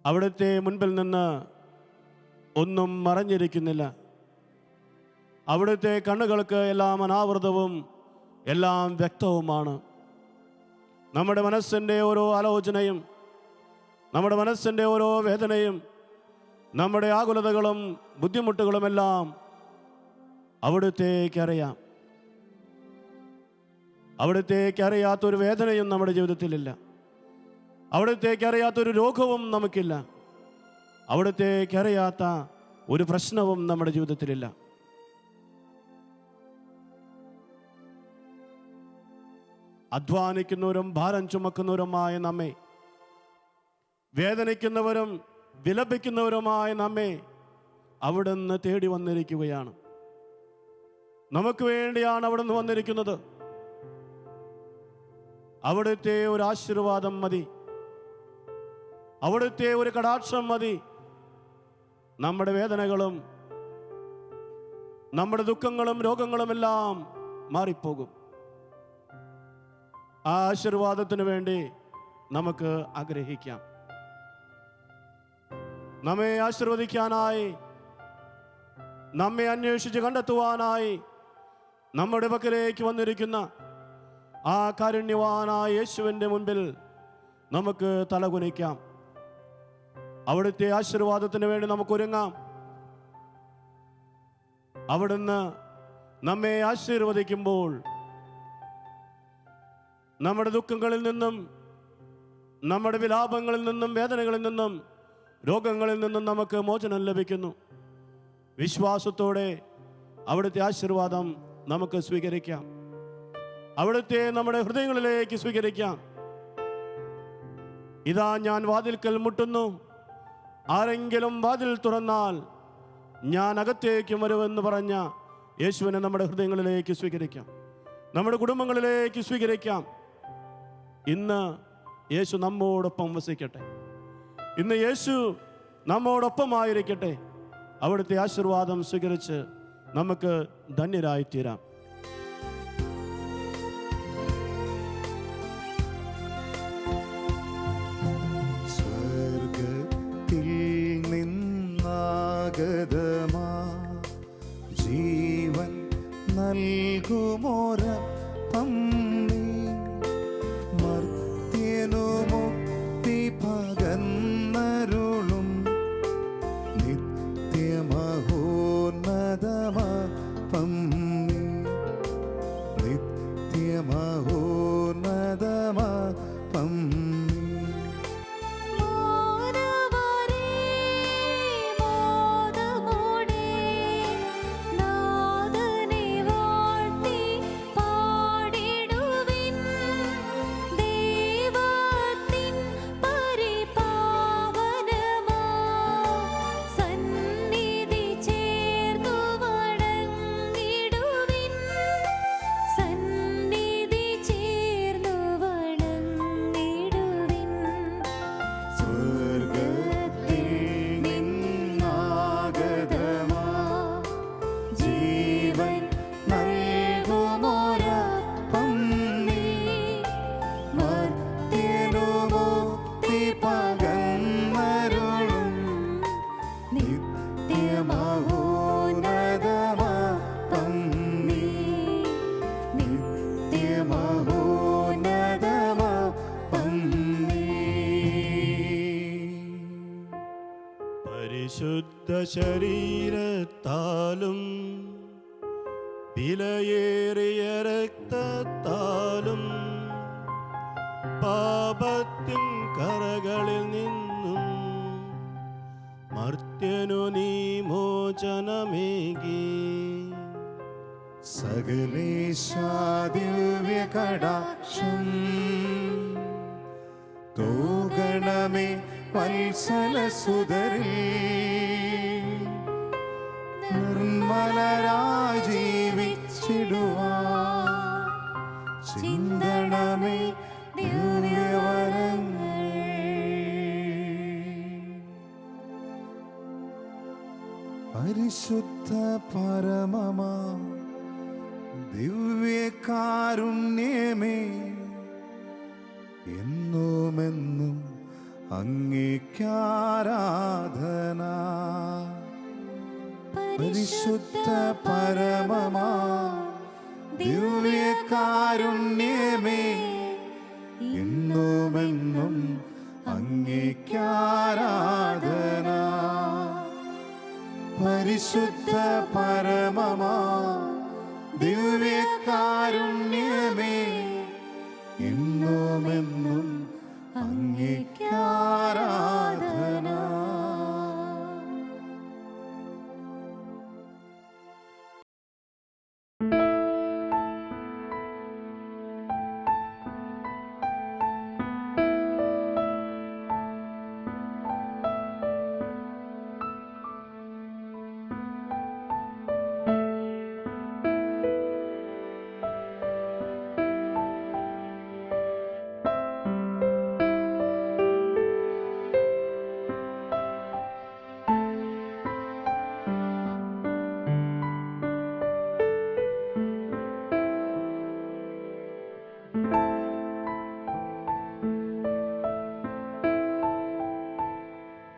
അവിടുത്തെ മുൻപിൽ നിന്ന് ഒന്നും മറഞ്ഞിരിക്കുന്നില്ല. അവിടുത്തെ കണ്ണുകൾക്ക് എല്ലാം അനാവൃതവും എല്ലാം വ്യക്തവുമാണ്. നമ്മുടെ മനസ്സിൻ്റെ ഓരോ ആലോചനയും, നമ്മുടെ മനസ്സിൻ്റെ ഓരോ വേദനയും, നമ്മുടെ ആകുലതകളും ബുദ്ധിമുട്ടുകളുമെല്ലാം അവിടുത്തേക്കറിയാം. അവിടുത്തേക്കറിയാത്തൊരു വേദനയും നമ്മുടെ ജീവിതത്തിലില്ല. അവിടുത്തേക്കറിയാത്തൊരു രോഗവും നമുക്കില്ല. അവിടുത്തേക്കറിയാത്ത ഒരു പ്രശ്നവും നമ്മുടെ ജീവിതത്തിലില്ല. അധ്വാനിക്കുന്നവരും ഭാരം ചുമക്കുന്നവരുമായ നമ്മെ, വേദനിക്കുന്നവരും വിലപിക്കുന്നവരുമായ നമ്മെ അവിടുന്ന് തേടി വന്നിരിക്കുകയാണ്. നമുക്ക് വേണ്ടിയാണ് അവിടുന്ന് വന്നിരിക്കുന്നത്. അവിടുത്തെ ഒരു ആശീർവാദം മതി, അവിടുത്തെ ഒരു കടാക്ഷം മതി. നമ്മുടെ വേദനകളും നമ്മുടെ ദുഃഖങ്ങളും രോഗങ്ങളുമെല്ലാം മാറിപ്പോകും. ആ ആശീർവാദത്തിന് വേണ്ടി നമുക്ക് ആഗ്രഹിക്കാം. നമ്മെ ആശീർവദിക്കാനായി, നമ്മെ അന്വേഷിച്ച് കണ്ടെത്തുവാനായി നമ്മുടെ പക്കലേക്ക് വന്നിരിക്കുന്ന ആ കാരുണ്യവാനായ യേശുവിൻ്റെ മുൻപിൽ നമുക്ക് തലകുനിക്കാം. അവിടുത്തെ ആശീർവാദത്തിന് വേണ്ടി നമുക്ക് ഒരുങ്ങാം. അവിടുന്ന് നമ്മെ ആശീർവദിക്കുമ്പോൾ നമ്മുടെ ദുഃഖങ്ങളിൽ നിന്നും, നമ്മുടെ വിലാപങ്ങളിൽ നിന്നും, വേദനകളിൽ നിന്നും, രോഗങ്ങളിൽ നിന്നും നമുക്ക് മോചനം ലഭിക്കുന്നു. വിശ്വാസത്തോടെ അവിടുത്തെ ആശീർവാദം നമുക്ക് സ്വീകരിക്കാം. അവിടുത്തെ നമ്മുടെ ഹൃദയങ്ങളിലേക്ക് സ്വീകരിക്കാം. ഇതാ ഞാൻ വാതിൽക്കൽ മുട്ടുന്നു, ആരെങ്കിലും വാതിൽ തുറന്നാൽ ഞാൻ അകത്തേക്ക് വരുമെന്ന് പറഞ്ഞ യേശുവിനെ നമ്മുടെ ഹൃദയങ്ങളിലേക്ക് സ്വീകരിക്കാം, നമ്മുടെ കുടുംബങ്ങളിലേക്ക് സ്വീകരിക്കാം. ഇന്ന് യേശു നമ്മോടൊപ്പം വസിക്കട്ടെ. ഇന്ന് യേശു നമ്മോടൊപ്പമായിരിക്കട്ടെ. അവിടുത്തെ ആശീർവാദം സ്വീകരിച്ച് നമുക്ക് ധന്യരായിത്തീരാം. സ്വർഗത്തിൽ നിന്നാഗതമാ ജീവൻ നൽകുമോരപ്പം നീ, മർത്യനു മുക്തി പകർന്നരുളും പരിശുദ്ധ ശരീരത്താലും വിലയേറിയ രക്തത്താലും പാപത്തിൻ കറകളിൽ നിന്നും മർത്യനു നീ മോചനമേകി. സകലേശാദിവ്യ കടാക്ഷം തൂഗണമേ വത്സല സുതരേ നിർമ്മലരായി ജീവിച്ചിടുവാൻ ചിന്തണമേ ദിവ്യവരങ്ങൾ. പരിശുദ്ധ പരമമാ ദിവ്യകാരുണ്യമേ എന്നുമെന്നും അങ്ങേക്കാരാധന. പരിശുദ്ധ പരമമാ ദിവ്യകാരുണ്യമേ എന്നുമെന്നും അങ്ങേക്കാരാധന. പരിശുദ്ധ പരമമാ ദിവ്യ